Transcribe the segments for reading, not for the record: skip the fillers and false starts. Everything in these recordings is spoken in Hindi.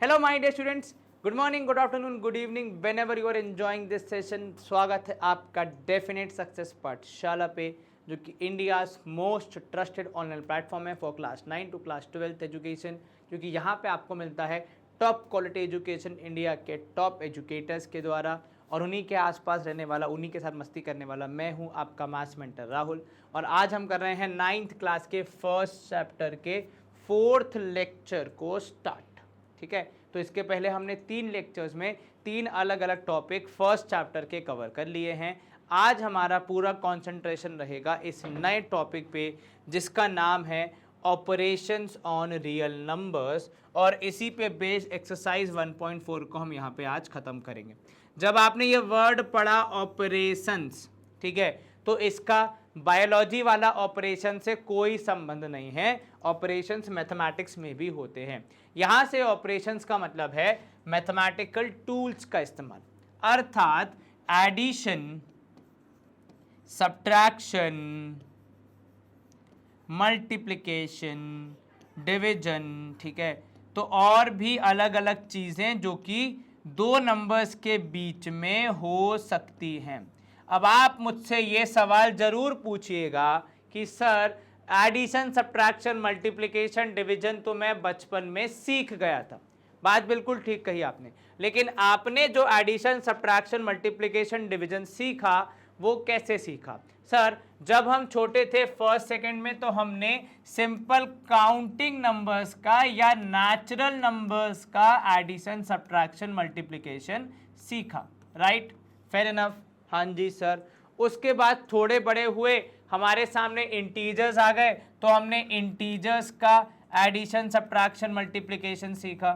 Hello my dear students, good morning, good afternoon, good evening, whenever you are enjoying this session. स्वागत है आपका डेफिनेट सक्सेस पाठशाला पे, जो कि India's most trusted online platform है for class 9 to class 12 education, क्योंकि यहाँ पे आपको मिलता है टॉप क्वालिटी एजुकेशन इंडिया के टॉप एजुकेटर्स के द्वारा, और उन्हीं के आसपास रहने वाला, उन्हीं के साथ मस्ती करने वाला मैं हूँ आपका मैथ्स मेंटर राहुल। और आज हम कर रहे हैं 9th क्लास के फर्स्ट चैप्टर के 4th लेक्चर को स्टार्ट। ठीक है, तो इसके पहले हमने 3 लेक्चर्स में 3 अलग अलग टॉपिक फर्स्ट चैप्टर के कवर कर लिए हैं। आज हमारा पूरा कंसंट्रेशन रहेगा इस नए टॉपिक पे, जिसका नाम है ऑपरेशंस ऑन रियल नंबर्स, और इसी पे बेस्ड एक्सरसाइज 1.4 को हम यहाँ पे आज खत्म करेंगे। जब आपने ये वर्ड पढ़ा ऑपरेशंस, ठीक है, तो इसका बायोलॉजी वाला ऑपरेशन से कोई संबंध नहीं है। ऑपरेशंस मैथमेटिक्स में भी होते हैं। यहां से ऑपरेशंस का मतलब है मैथमेटिकल टूल्स का इस्तेमाल, अर्थात एडिशन, सब्ट्रैक्शन, मल्टीप्लिकेशन, डिवीजन, ठीक है, तो और भी अलग अलग चीजें जो कि दो नंबर्स के बीच में हो सकती हैं। अब आप मुझसे ये सवाल जरूर पूछिएगा कि sir addition, subtraction, multiplication, division तो मैं बचपन में सीख गया था। बात बिल्कुल ठीक कही आपने, लेकिन आपने जो एडिशन, सब्ट्रैक्शन, मल्टीप्लिकेशन, डिवीजन सीखा वो कैसे सीखा? सर जब हम छोटे थे फर्स्ट सेकंड में, तो हमने सिंपल काउंटिंग नंबर्स का या नेचुरल नंबर्स का एडिशन, सब्ट्रैक्शन, मल्टीप्लिकेशन सीखा, राइट? फेयर इनफ, हाँ जी सर। उसके बाद थोड़े बड़े हुए, हमारे सामने इंटीजर्स आ गए, तो हमने इंटीजर्स का एडिशन, सब्ट्रैक्शन, मल्टीप्लिकेशन सीखा।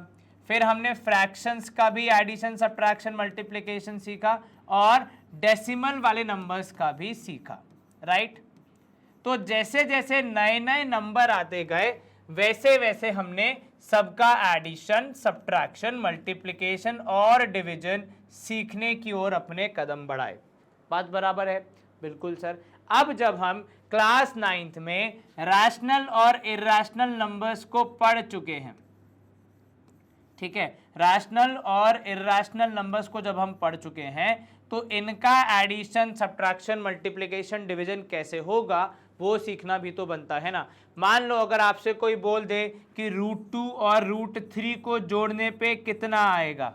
फिर हमने फ्रैक्शंस का भी एडिशन, सब्ट्रैक्शन, मल्टीप्लिकेशन सीखा, और डेसिमल वाले नंबर्स का भी सीखा, राइट? तो जैसे जैसे नए नए नंबर आते गए, वैसे वैसे हमने सबका एडिशन, सब्ट्रैक्शन, मल्टीप्लिकेशन और डिवीजन सीखने की ओर अपने कदम बढ़ाए। बात बराबर है? बिल्कुल सर। अब जब हम क्लास 9th में रैशनल और इर्रेशनल नंबर्स को पढ़ चुके हैं, ठीक है, रैशनल और इर्रेशनल नंबर्स को जब हम पढ़ चुके हैं, तो इनका एडिशन, सब्ट्रैक्शन, मल्टीप्लिकेशन, डिवीजन कैसे होगा वो सीखना भी तो बनता है ना। मान लो अगर आपसे कोई बोल दे कि √2 और √3 को जोड़ने पे कितना आएगा,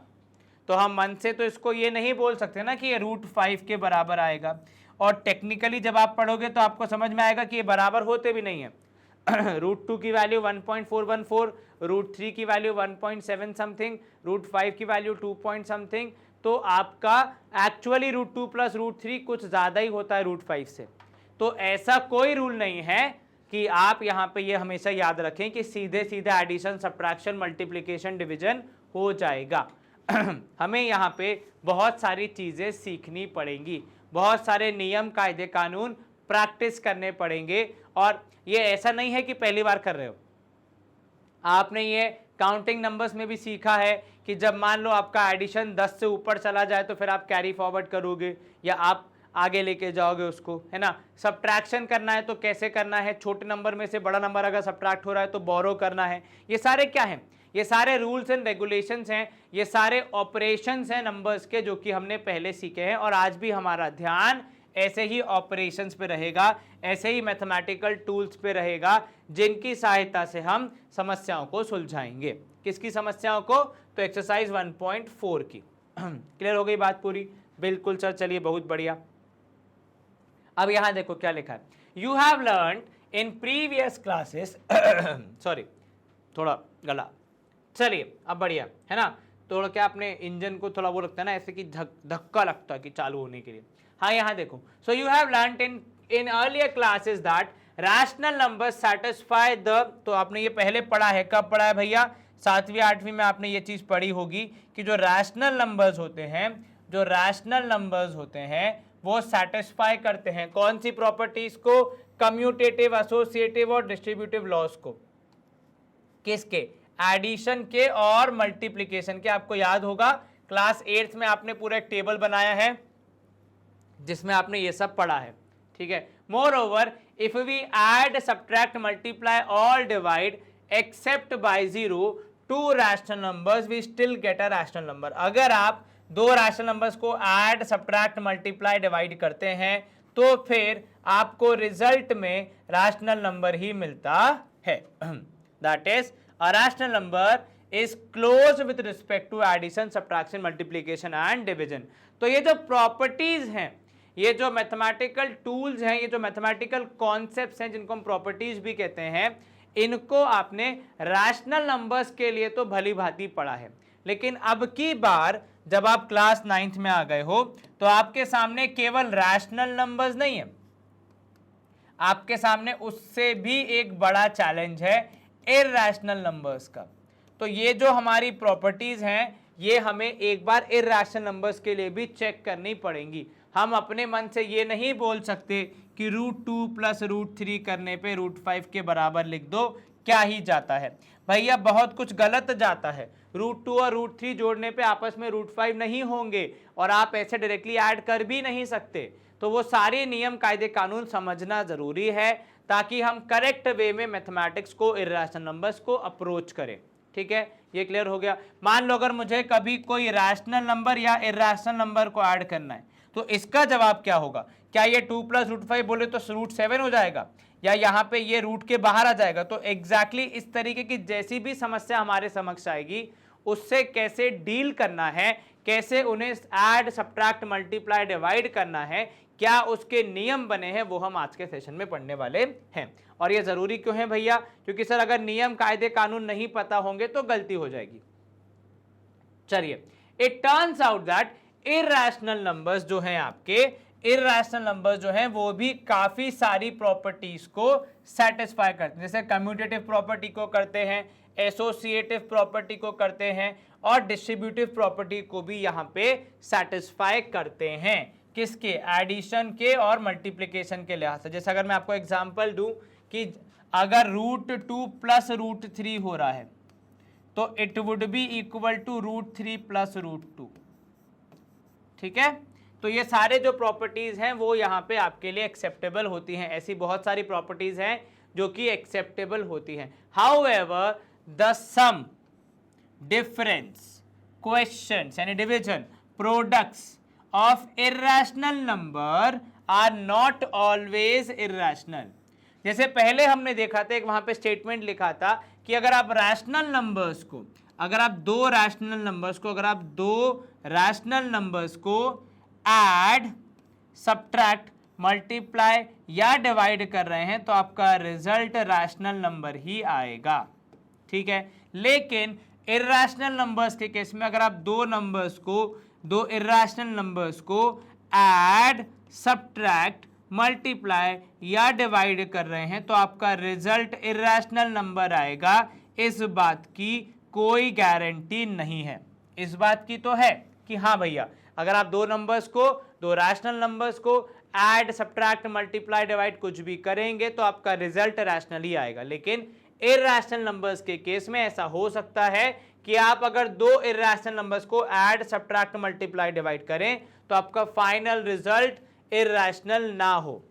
तो हम मन से तो इसको ये नहीं बोल सकते ना कि ये √5 के बराबर आएगा। और टेक्निकली जब आप पढ़ोगे तो आपको समझ में आएगा कि ये बराबर होते भी नहीं है। √2 की वैल्यू 1.414, √3 की वैल्यू 1.7 समथिंग, √5 की वैल्यू 2 पॉइंट समथिंग, तो आपका एक्चुअली √2 प्लस √3 कुछ ज़्यादा ही होता है √5 से। तो ऐसा कोई रूल नहीं है कि आप यहाँ पे ये हमेशा याद रखें कि सीधे सीधे एडिशन, सब्ट्रैक्शन, मल्टीप्लिकेशन, डिवीजन हो जाएगा। हमें यहाँ पे बहुत सारी चीज़ें सीखनी पड़ेंगी, बहुत सारे नियम, कायदे, कानून प्रैक्टिस करने पड़ेंगे। और ये ऐसा नहीं है कि पहली बार कर रहे हो। आपने ये काउंटिंग नंबर्स में भी सीखा है कि जब मान लो आपका एडिशन 10 से ऊपर चला जाए तो फिर आप कैरी फॉरवर्ड करोगे या आप आगे लेके जाओगे उसको, है ना। सब्ट्रैक्शन करना है तो कैसे करना है, छोटे नंबर में से बड़ा नंबर अगर सब्ट्रैक्ट हो रहा है तो बोरो करना है। ये सारे क्या हैं? ये सारे रूल्स एंड रेगुलेशंस हैं, ये सारे ऑपरेशंस हैं नंबर्स के, जो कि हमने पहले सीखे हैं। और आज भी हमारा ध्यान ऐसे ही ऑपरेशंस पे रहेगा, ऐसे ही मैथमेटिकल टूल्स पे रहेगा, जिनकी सहायता से हम समस्याओं को सुलझाएंगे। किसकी समस्याओं को? तो एक्सरसाइज 1.4 की। क्लियर हो गई बात पूरी? बिल्कुल सर, चलिए बहुत बढ़िया। अब यहां देखो क्या लिखा है। You have learn in previous classes sorry, थोड़ा गला, चलिए अब बढ़िया है ना। थोड़ा क्या अपने इंजन को थोड़ा वो लगता है ना ऐसे कि धक्का लगता है कि चालू होने के लिए। हाँ यहाँ देखो, so you have learned in earlier classes that rational numbers satisfy the, तो आपने ये पहले पढ़ा है। कब पढ़ा है भैया? 7वीं 8वीं में आपने ये चीज पढ़ी होगी कि जो रैशनल नंबर्स होते हैं, जो रैशनल नंबर्स होते हैं वो सैटिस्फाई करते हैं कौन सी प्रॉपर्टीज को? कम्यूटेटिव, एसोसिएटिव और डिस्ट्रीब्यूटिव लॉस को। किसके? एडिशन के और मल्टीप्लिकेशन के। आपको याद होगा क्लास 8th में आपने पूरा एक टेबल बनाया है जिसमें आपने ये सब पढ़ा है, ठीक है। More over if we add, subtract, multiply or divide except by 0 to rational numbers we still get a rational number. अगर आप दो रैशनल नंबर्स को ऐड, सब्ट्रैक्ट, मल्टीप्लाई, डिवाइड करते हैं तो फिर आपको रिजल्ट में रैशनल नंबर ही मिलता है। That is a rational number is close with respect to addition, subtraction, multiplication and division. तो ये जो प्रॉपर्टीज हैं, ये जो मैथमेटिकल टूल्स हैं, ये जो मैथमेटिकल कॉन्सेप्ट्स हैं जिनको हम प्रॉपर्टीज भी कहते हैं, इनको आपने रैशनल नंबर्स के लिए तो भली भांति पढ़ा है, लेकिन अब की बार जब आप क्लास 9th में आ गए हो तो आपके सामने केवल रैशनल नंबर्स नहीं है, आपके सामने उससे भी एक बड़ा चैलेंज है इरैशनल नंबर्स का। तो ये जो हमारी प्रॉपर्टीज हैं ये हमें एक बार इरैशनल नंबर्स के लिए भी चेक करनी पड़ेंगी। हम अपने मन से ये नहीं बोल सकते कि √2 + √3 करने पे √5 के बराबर लिख दो, क्या ही जाता है भैया, बहुत कुछ गलत जाता है। √2 और √3 जोड़ने पे आपस में √5 नहीं होंगे और आप ऐसे डायरेक्टली ऐड कर भी नहीं सकते। तो वो सारे नियम, कायदे, कानून समझना जरूरी है ताकि हम करेक्ट वे में मैथमेटिक्स को, इरैशनल नंबर्स को अप्रोच करें। ठीक है, ये क्लियर हो गया। मान लो अगर मुझे कभी कोई रैशनल नंबर या इरैशनल नंबर को ऐड करना है तो इसका जवाब क्या होगा? क्या ये 2 + √5 बोले तो √7 हो जाएगा, या यहाँ पे ये रूट के बाहर आ जाएगा? तो एग्जैक्टली इस तरीके की जैसी भी समस्या हमारे समक्ष आएगी उससे कैसे डील करना है, कैसे उन्हें ऐड, सब्ट्रैक्ट, मल्टीप्लाई, डिवाइड करना है, क्या उसके नियम बने हैं, वो हम आज के सेशन में पढ़ने वाले हैं। और ये जरूरी क्यों है भैया? क्योंकि सर अगर नियम, कायदे, कानून नहीं पता होंगे तो गलती हो जाएगी। चलिए, it turns out that irrational numbers जो हैं आपके, इरैशनल नंबर्स जो हैं वो भी काफी सारी प्रॉपर्टीज को सेटिस्फाई करते हैं। जैसे कम्यूटेटिव प्रॉपर्टी को करते हैं, एसोसिएटिव प्रॉपर्टी को करते हैं और डिस्ट्रीब्यूटिव प्रॉपर्टी को भी यहाँ पे सेटिस्फाई करते हैं। किसके? एडिशन के और मल्टीप्लिकेशन के लिहाज से। जैसे अगर मैं आपको एग्जांपल दूं कि अगर √2 + √3 हो रहा है तो it would be equal to √3 + √2। ठीक है, तो ये सारे जो प्रॉपर्टीज हैं वो यहाँ पे आपके लिए एक्सेप्टेबल होती हैं। ऐसी बहुत सारी प्रॉपर्टीज हैं जो कि एक्सेप्टेबल होती हैं। However the sum, difference, quotients यानी division, products of irrational number are not always irrational। जैसे पहले हमने देखा था, एक वहां पे स्टेटमेंट लिखा था कि अगर आप रैशनल नंबर्स को, अगर आप दो रैशनल नंबर्स को ऐड, सब्ट्रैक्ट, मल्टीप्लाई या डिवाइड कर रहे हैं तो आपका रिजल्ट रैशनल नंबर ही आएगा। ठीक है, लेकिन इरैशनल नंबर्स के केस में अगर आप दो इरैशनल नंबर्स को ऐड, सब्ट्रैक्ट, मल्टीप्लाई या डिवाइड कर रहे हैं तो आपका रिजल्ट इरैशनल नंबर आएगा। इस बात की कोई गारंटी नहीं है। इस बात की तो है कि हाँ भैया, अगर आप दो रैशनल नंबर्स को ऐड, सब्ट्रैक्ट, मल्टीप्लाई, डिवाइड कुछ भी करेंगे तो आपका रिजल्ट रैशनल ही आएगा। लेकिन इरैशनल नंबर्स के केस में ऐसा हो सकता है कि आप अगर दो इरैशनल नंबर्स को ऐड, सब्ट्रैक्ट, मल्टीप्लाई, डिवाइड करें तो आपका फाइनल रिजल्ट इरैशनल ना हो।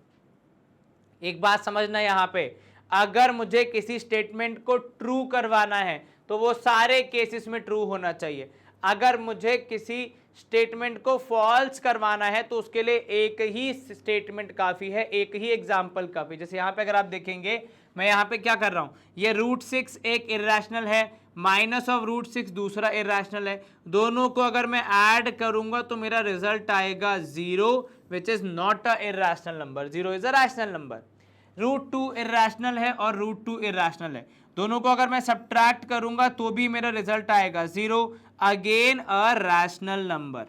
एक बात समझना यहां पे, अगर मुझे किसी स्टेटमेंट को ट्रू करवाना है तो वो सारे केसेस में ट्रू होना चाहिए। अगर मुझे किसी स्टेटमेंट को फॉल्स करवाना है तो उसके लिए एक ही स्टेटमेंट काफी है, एक ही एग्जाम्पल काफी। जैसे यहां पे अगर आप देखेंगे, मैं यहां पे क्या कर रहा हूं, ये √6 एक इरैशनल है, -√6 दूसरा इरैशनल है। दोनों को अगर मैं ऐड करूंगा तो मेरा रिजल्ट आएगा 0, which is not a irrational number. 0 is a rational number. √2 irrational है और √2 इरैशनल है। दोनों को अगर मैं सब्ट्रैक्ट करूंगा तो भी मेरा रिजल्ट आएगा 0, अगेन अ रैशनल नंबर।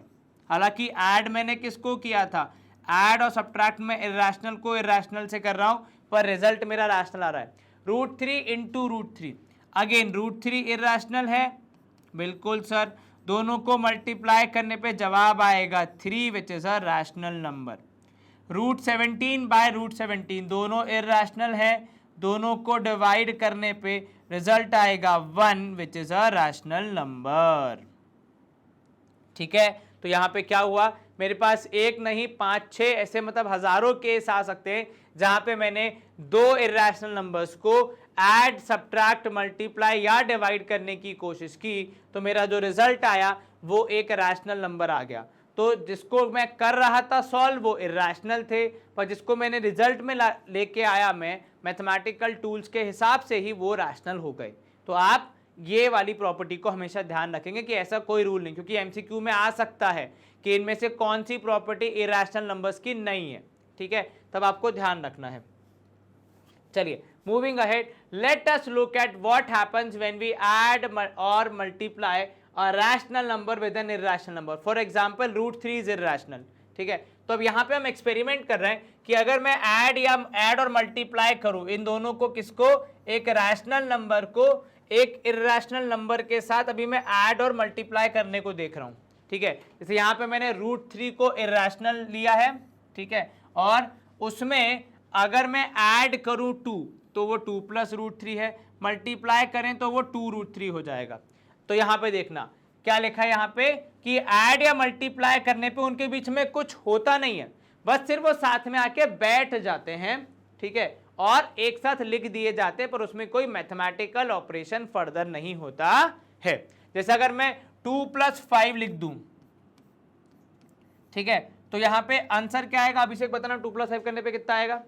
हालांकि ऐड मैंने किसको किया था, ऐड और सब्ट्रैक्ट में इरैशनल को इरैशनल से कर रहा हूं, पर रिजल्ट मेरा रैशनल आ रहा है। √3 × √3, अगेन √3 इरैशनल है, बिल्कुल सर। दोनों को मल्टीप्लाई करने पे जवाब आएगा 3, which is a rational number. √17 / √17 दोनों इरैशनल है, दोनों को डिवाइड करने पे रिजल्ट आएगा 1, which is a rational number. ठीक है, तो यहाँ पे क्या हुआ, मेरे पास एक नहीं 5 6 ऐसे मतलब हजारों केस आ सकते हैं जहां पे मैंने दो इरेशनल नंबर्स को ऐड, सब्ट्रैक्ट, मल्टीप्लाई या डिवाइड करने की कोशिश की, तो मेरा जो रिजल्ट आया वो एक रैशनल नंबर आ गया। तो जिसको मैं कर रहा था सॉल्व वो इरेशनल थे, पर जिसको मैंने रिजल्ट में लेके आया मैं मैथमेटिकल टूल्स के हिसाब से ही वो रैशनल हो गए। तो आप ये वाली प्रॉपर्टी को हमेशा ध्यान रखेंगे कि ऐसा कोई रूल नहीं, क्योंकि एमसीक्यू में आ सकता है कि इनमें से कौन सी प्रॉपर्टी इरेशनल नंबर्स की नहीं है, ठीक है, तब आपको ध्यान रखना है। चलिए moving ahead, let us look at what happens when we add और multiply a rational number with an irrational number. For example √3 is irrational, ठीक है। तो अब यहाँ पे हम एक्सपेरिमेंट कर रहे हैं कि अगर मैं ऐड और मल्टीप्लाई करूं इन दोनों को, किसको, एक रैशनल नंबर को एक इरेशनल नंबर के साथ, अभी मैं ऐड और मल्टीप्लाई करने को देख रहा हूं, ठीक है। जैसे यहाँ पे मैंने √3 को इरेशनल लिया है, ठीक है, और उसमें अगर मैं ऐड करूं 2 तो वो 2 + √3 है, मल्टीप्लाई करें तो वो 2√3 हो जाएगा। तो यहाँ पे देखना क्या लिखा है यहाँ पे कि ऐड या मल्टीप्लाई करने पे उनके बीच में कुछ होता नहीं है, बस सिर्फ वो साथ में आके बैठ जाते हैं, ठीक है, और एक साथ लिख दिए जाते हैं, पर उसमें कोई मैथमेटिकल ऑपरेशन फर्दर नहीं होता है। जैसे अगर मैं 2 + 5 लिख दूं, ठीक है, तो यहाँ पे आंसर क्या आएगा, अभिषेक बताना 2 + 5 करने पे कितना आएगा।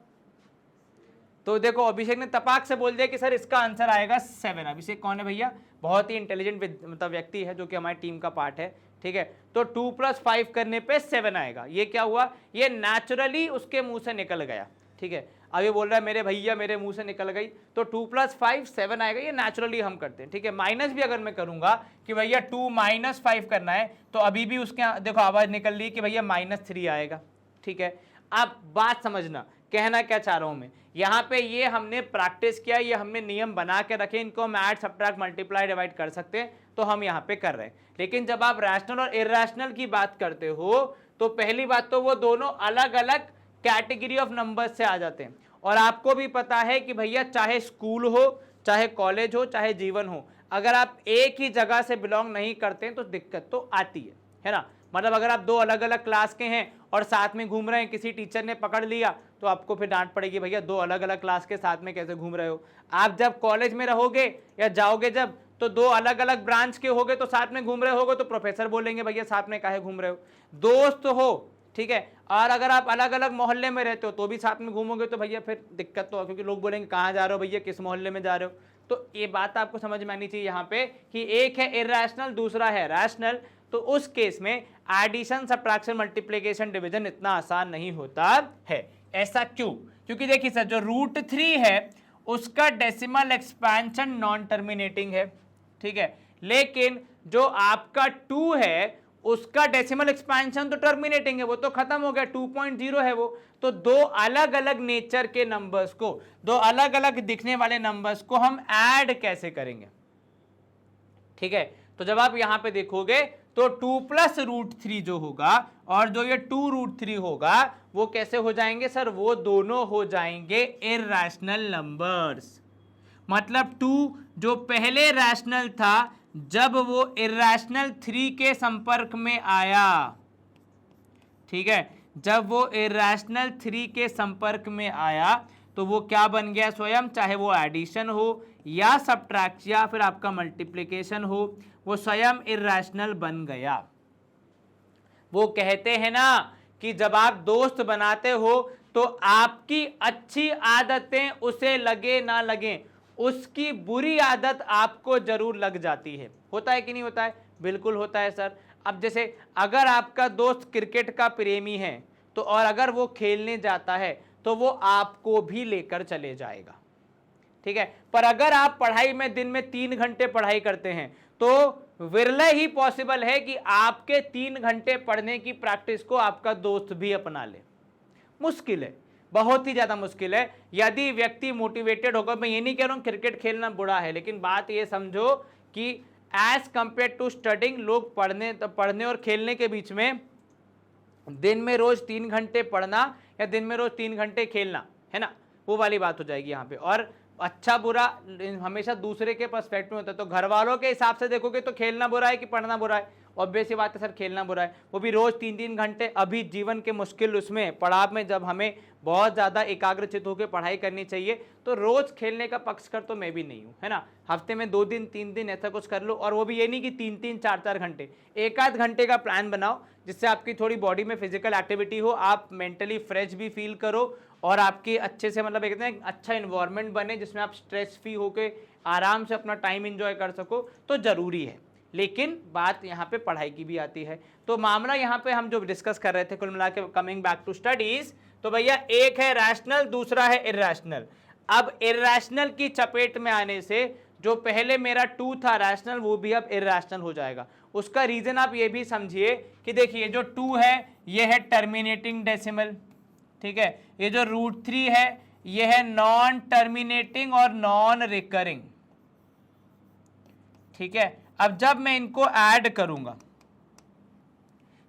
तो देखो अभिषेक ने तपाक से बोल दिया कि सर इसका आंसर आएगा 7। अभिषेक कौन है भैया, बहुत ही इंटेलिजेंट मतलब व्यक्ति है जो कि हमारी टीम का पार्ट है, ठीक है। तो 2 + 5 करने पे 7 आएगा। ये क्या हुआ, ये नेचुरली उसके मुंह से निकल गया, ठीक है। अब ये बोल रहा है मेरे भैया मेरे मुंह से निकल गई, तो 2 + 5 7 आएगा, ये नेचुरली हम करते हैं, ठीक है। माइनस भी अगर मैं करूंगा कि भैया 2 - 5 करना है, तो अभी भी उसके देखो आवाज निकल रही है कि भैया -3 आएगा, ठीक है। अब बात समझना, कहना क्या चाह रहा हूं मैं, यहाँ पे ये हमने प्रैक्टिस किया, ये हमने नियम बना के रखे, इनको हम ऐड, सब्ट्रैक्ट, मल्टीप्लाई, डिवाइड कर सकते हैं, तो हम यहाँ पे कर रहे हैं। लेकिन जब आप रैशनल और इरेशनल की बात करते हो तो पहली बात तो वो दोनों अलग अलग कैटेगरी ऑफ नंबर्स से आ जाते हैं, और आपको भी पता है कि भैया चाहे स्कूल हो, चाहे कॉलेज हो, चाहे जीवन हो, अगर आप एक ही जगह से बिलोंग नहीं करते हैं तो दिक्कत तो आती है ना। मतलब अगर आप दो अलग अलग क्लास के हैं और साथ में घूम रहे हैं, किसी टीचर ने पकड़ लिया तो आपको फिर डांट पड़ेगी, भैया दो अलग अलग क्लास के साथ में कैसे घूम रहे हो। आप जब कॉलेज में रहोगे या जाओगे जब, तो दो अलग अलग ब्रांच के होगे तो साथ में घूम रहे होगे, तो प्रोफेसर बोलेंगे भैया साथ में काहे घूम रहे हो। दोस्त हो, ठीक है, और अगर आप अलग अलग मोहल्ले में रहते हो तो भी साथ में घूमोगे तो भैया फिर दिक्कत तो, क्योंकि लोग बोलेंगे कहाँ जा रहे हो भैया, किस मोहल्ले में जा रहे हो। तो ये बात आपको समझ में आनी चाहिए यहाँ पे कि एक है इरेशनल, दूसरा है रैशनल। तो उस केस में एडिशन, सब्ट्रैक्शन, मल्टीप्लिकेशन, डिवीजन इतना आसान नहीं होता है। ऐसा क्यों, क्योंकि देखिए सर जो √3 है उसका डेसिमल एक्सपेंशन नॉन टर्मिनेटिंग है, ठीक है, लेकिन जो आपका 2 है उसका डेसिमल एक्सपेंशन तो टर्मिनेटिंग है, वो तो खत्म हो गया, 2.0 है वो। तो दो अलग अलग नेचर के नंबर्स को, दो अलग अलग दिखने वाले नंबर्स को हम ऐड कैसे करेंगे, ठीक है। तो जब आप यहां पे देखोगे तो 2 + √3 जो होगा और जो ये 2√3 होगा वो कैसे हो जाएंगे सर, वो दोनों हो जाएंगे इरेशनल नंबर्स। मतलब 2 जो पहले रैशनल था, जब वो इरेशनल 3 के संपर्क में आया, ठीक है, जब वो इरेशनल 3 के संपर्क में आया तो वो क्या बन गया स्वयं, चाहे वो एडिशन हो या सब्ट्रैक्शन या फिर आपका मल्टीप्लिकेशन हो, वो स्वयं इरेशनल बन गया। वो कहते हैं ना कि जब आप दोस्त बनाते हो तो आपकी अच्छी आदतें उसे लगे ना लगे, उसकी बुरी आदत आपको जरूर लग जाती है। होता है कि नहीं होता है, बिल्कुल होता है सर। अब जैसे अगर आपका दोस्त क्रिकेट का प्रेमी है तो और अगर वो खेलने जाता है तो वो आपको भी लेकर चले जाएगा, ठीक है। पर अगर आप पढ़ाई में दिन में 3 घंटे पढ़ाई करते हैं तो विरला ही पॉसिबल है कि आपके 3 घंटे पढ़ने की प्रैक्टिस को आपका दोस्त भी अपना ले। मुश्किल है, बहुत ही ज्यादा मुश्किल है। यदि व्यक्ति मोटिवेटेड होगा, मैं ये नहीं कह रहा हूं क्रिकेट खेलना बुरा है, लेकिन बात ये समझो कि एज कंपेयर टू स्टडिंग, लोग पढ़ने और खेलने के बीच में दिन में रोज 3 घंटे पढ़ना या दिन में रोज 3 घंटे खेलना, है ना, वो वाली बात हो जाएगी यहाँ पे। और अच्छा बुरा हमेशा दूसरे के पर्सपेक्टिव में होता है, तो घर वालों के हिसाब से देखोगे तो खेलना बुरा है कि पढ़ना बुरा है, ऑब्वियस सी बात है सर खेलना बुरा है, वो भी रोज 3-3 घंटे। अभी जीवन के मुश्किल उसमें पड़ाव में जब हमें बहुत ज़्यादा एकाग्रचित होकर पढ़ाई करनी चाहिए, तो रोज खेलने का पक्षकर तो मैं भी नहीं हूँ, है ना। हफ्ते में 2 दिन 3 दिन ऐसा कुछ कर लो, और वो भी ये नहीं कि 3-3 4-4 घंटे, 1-8 घंटे का प्लान बनाओ जिससे आपकी थोड़ी बॉडी में फिजिकल एक्टिविटी हो, आप मेंटली फ्रेश भी फील करो, और आपकी अच्छे से मतलब कहते हैं अच्छा इन्वायरमेंट बने जिसमें आप स्ट्रेस फ्री होकर आराम से अपना टाइम एंजॉय कर सको, तो ज़रूरी है। लेकिन बात यहाँ पे पढ़ाई की भी आती है। तो मामला यहाँ पे हम जो डिस्कस कर रहे थे कुल मिला के, कमिंग बैक टू स्टडीज, तो भैया एक है रैशनल, दूसरा है इर्रेशनल। अब इर्रेशनल की चपेट में आने से जो पहले मेरा 2 था रैशनल, वो भी अब इर्रेशनल हो जाएगा। उसका रीजन आप ये भी समझिए कि देखिए जो 2 है ये है टर्मिनेटिंग डेसिमल, ठीक है, ये जो √3 है ये है नॉन टर्मिनेटिंग और नॉन रिकरिंग, ठीक है। अब जब मैं इनको ऐड करूंगा,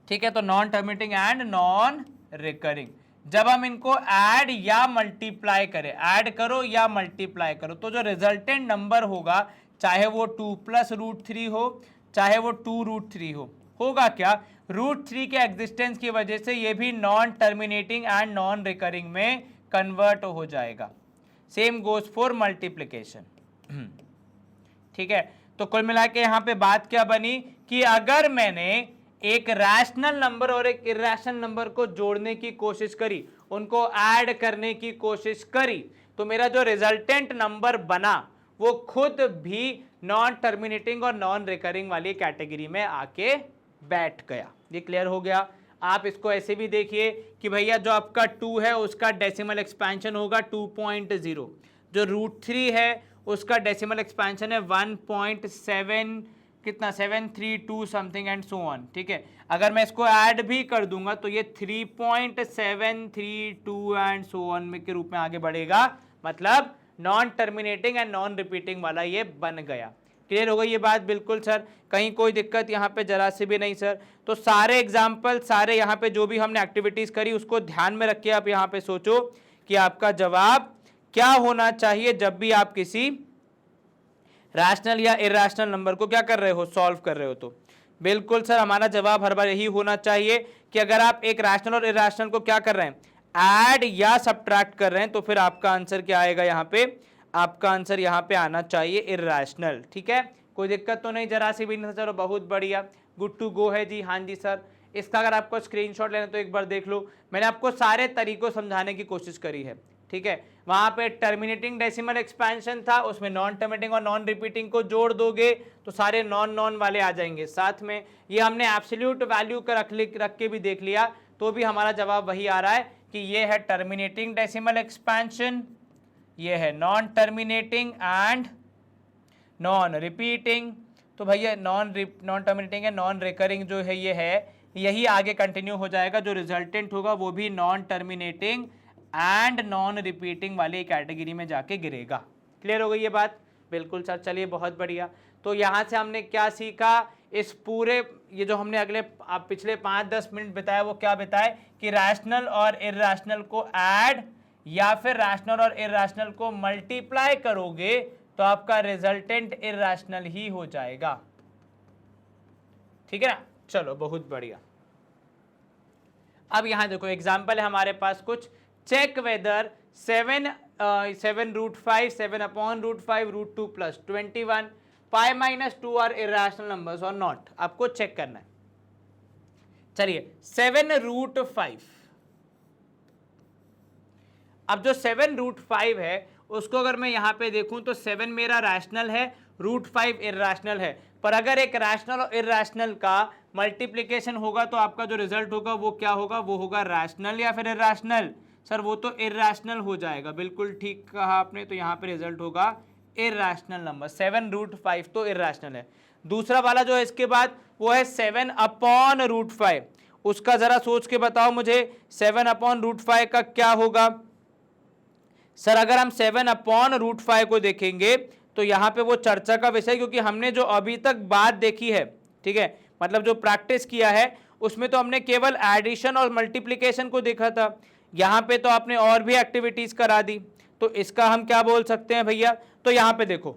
ठीक है, तो non terminating and non recurring, जब हम इनको ऐड या मल्टीप्लाई करें, ऐड करो या मल्टीप्लाई करो, तो जो रिजल्टेंट नंबर होगा, चाहे वो 2 + √3 हो, चाहे वो 2 √3 हो, होगा क्या, √3 के एग्जिस्टेंस की वजह से ये भी non terminating and non recurring में कन्वर्ट हो जाएगा। सेम गोज फॉर मल्टीप्लिकेशन, ठीक है। तो कुल मिला के यहाँ पे बात क्या बनी कि अगर मैंने एक रैशनल नंबर और एक इर्रेशनल नंबर को जोड़ने की कोशिश करी, उनको ऐड करने की कोशिश करी, तो मेरा जो रिजल्टेंट नंबर बना वो खुद भी नॉन टर्मिनेटिंग और नॉन रिकरिंग वाली कैटेगरी में आके बैठ गया। ये क्लियर हो गया। आप इसको ऐसे भी देखिए कि भैया जो आपका 2 है उसका डेसिमल एक्सपेंशन होगा 2.0, जो √3 है उसका डेसिमल एक्सपेंशन है 1.7 कितना 732 समथिंग एंड सो ऑन, ठीक है। अगर मैं इसको ऐड भी कर दूंगा तो ये 3.732 एंड सो ऑन में के रूप में आगे बढ़ेगा, मतलब non terminating and non repeating वाला ये बन गया। क्लियर हो गई ये बात? बिल्कुल सर, कहीं कोई दिक्कत यहाँ पे जरा से भी नहीं सर। तो सारे एग्जाम्पल, सारे यहाँ पे जो भी हमने एक्टिविटीज करी उसको ध्यान में रख के आप यहाँ पे सोचो कि आपका जवाब क्या होना चाहिए जब भी आप किसी रैशनल या इर्रेशनल नंबर को क्या कर रहे हो, सॉल्व कर रहे हो। तो बिल्कुल सर हमारा जवाब हर बार यही होना चाहिए कि अगर आप एक रैशनल और इर्रेशनल को क्या कर रहे हैं, ऐड या सब्ट्रैक्ट कर रहे हैं, तो फिर आपका आंसर क्या आएगा यहाँ पे, आपका आंसर यहाँ पे आना चाहिए इर्रेशनल, ठीक है। कोई दिक्कत तो नहीं, जरा सी भी नहीं। चलो बहुत बढ़िया, गुड टू गो है जी। हाँ जी सर, इसका अगर आपको स्क्रीनशॉट लेना तो एक बार देख लो, मैंने आपको सारे तरीकों समझाने की कोशिश करी है, ठीक है। वहां पे टर्मिनेटिंग डेसिमल एक्सपेंशन था, उसमें नॉन टर्मिनेटिंग और नॉन रिपीटिंग को जोड़ दोगे तो सारे नॉन वाले आ जाएंगे साथ में। ये हमने एब्सोल्यूट वैल्यू का रख के भी देख लिया, तो भी हमारा जवाब वही आ रहा है कि ये है टर्मिनेटिंग डेसिमल एक्सपेंशन, ये है non terminating and non repeating. तो भैया non terminating and non recurring जो है ये है, यही आगे कंटिन्यू हो जाएगा। जो रिजल्टेंट होगा वो भी non terminating and non repeating वाली कैटेगरी में जाके गिरेगा। क्लियर हो गई ये बात? बिल्कुल सर, चलिए बहुत बढ़िया। तो यहाँ से हमने क्या सीखा, इस पूरे ये जो हमने अगले पिछले 5-10 मिनट बिताए वो क्या बिताए कि रैशनल और इर्रेशनल को ऐड या फिर रैशनल और इर्रेशनल को मल्टीप्लाई करोगे तो आपका रिजल्टेंट इर्रेशनल ही हो जाएगा, ठीक है ना। चलो बहुत बढ़िया। अब यहां देखो एग्जाम्पल है हमारे पास कुछ, check whether 7 √5 7/√5 √2 + 21 π - 2 are irrational numbers और नॉट, आपको चेक करना है। चलिए 7 √5, अब जो 7 √5 है उसको अगर मैं यहाँ पे देखूं तो 7 मेरा रैशनल है, √5 इर्रेशनल है। पर अगर एक रैशनल और इर्रेशनल का मल्टीप्लिकेशन होगा तो आपका जो रिजल्ट होगा वो क्या होगा, वो होगा रैशनल या फिर इर्रेशनल। सर वो तो इर्रेशनल हो जाएगा, बिल्कुल ठीक कहा आपने। तो यहाँ पे रिजल्ट होगा इर्रेशनल नंबर, 7 √5 तो इर्रेशनल है। दूसरा वाला जो है इसके बाद वो है 7/√5, उसका जरा सोच के बताओ मुझे 7/√5 का क्या होगा। सर अगर हम 7/√5 को देखेंगे तो यहाँ पे वो चर्चा का विषय, क्योंकि हमने जो अभी तक बात देखी है, ठीक है, मतलब जो प्रैक्टिस किया है उसमें तो हमने केवल एडिशन और मल्टीप्लिकेशन को देखा था। यहाँ पे तो आपने और भी एक्टिविटीज करा दी, तो इसका हम क्या बोल सकते हैं भैया। तो यहाँ पे देखो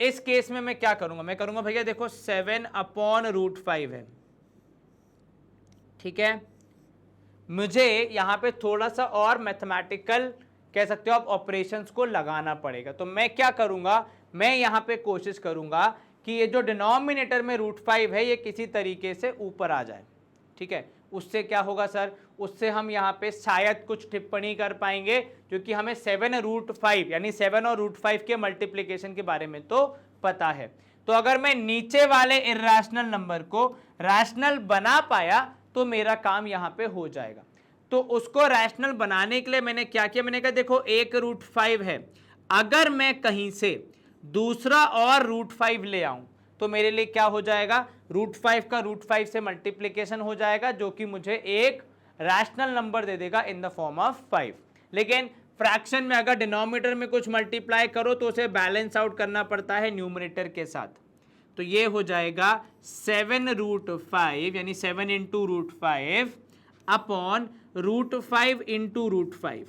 इस केस में मैं क्या करूंगा, मैं करूंगा भैया देखो 7/√5 है, ठीक है। मुझे यहां पे थोड़ा सा और मैथमेटिकल कह सकते हो आप ऑपरेशंस को लगाना पड़ेगा। तो मैं क्या करूंगा, मैं यहां पे कोशिश करूंगा कि ये जो डिनोमिनेटर में √5 है ये किसी तरीके से ऊपर आ जाए, ठीक है। उससे क्या होगा सर, उससे हम यहाँ पे शायद कुछ टिप्पणी कर पाएंगे, क्योंकि हमें 7/5 यानी 7 और √5 के मल्टीप्लीकेशन के बारे में तो पता है। तो अगर मैं नीचे वाले इर्रेशनल नंबर को रैशनल बना पाया तो मेरा काम यहाँ पे हो जाएगा। तो उसको रैशनल बनाने के लिए मैंने क्या किया, मैंने कहा देखो एक √5 है, अगर मैं कहीं से दूसरा और √5 ले आऊं तो मेरे लिए क्या हो जाएगा, √5 का √5 से मल्टीप्लीकेशन हो जाएगा, जो कि मुझे एक रैशनल नंबर दे देगा इन द फॉर्म ऑफ 5। लेकिन फ्रैक्शन में अगर डिनोमिनेटर में कुछ मल्टीप्लाई करो तो उसे बैलेंस आउट करना पड़ता है न्यूमरेटर के साथ। तो ये हो जाएगा 7/5 यानी 7 इंटू √5 अपॉन √5 इंटू √5,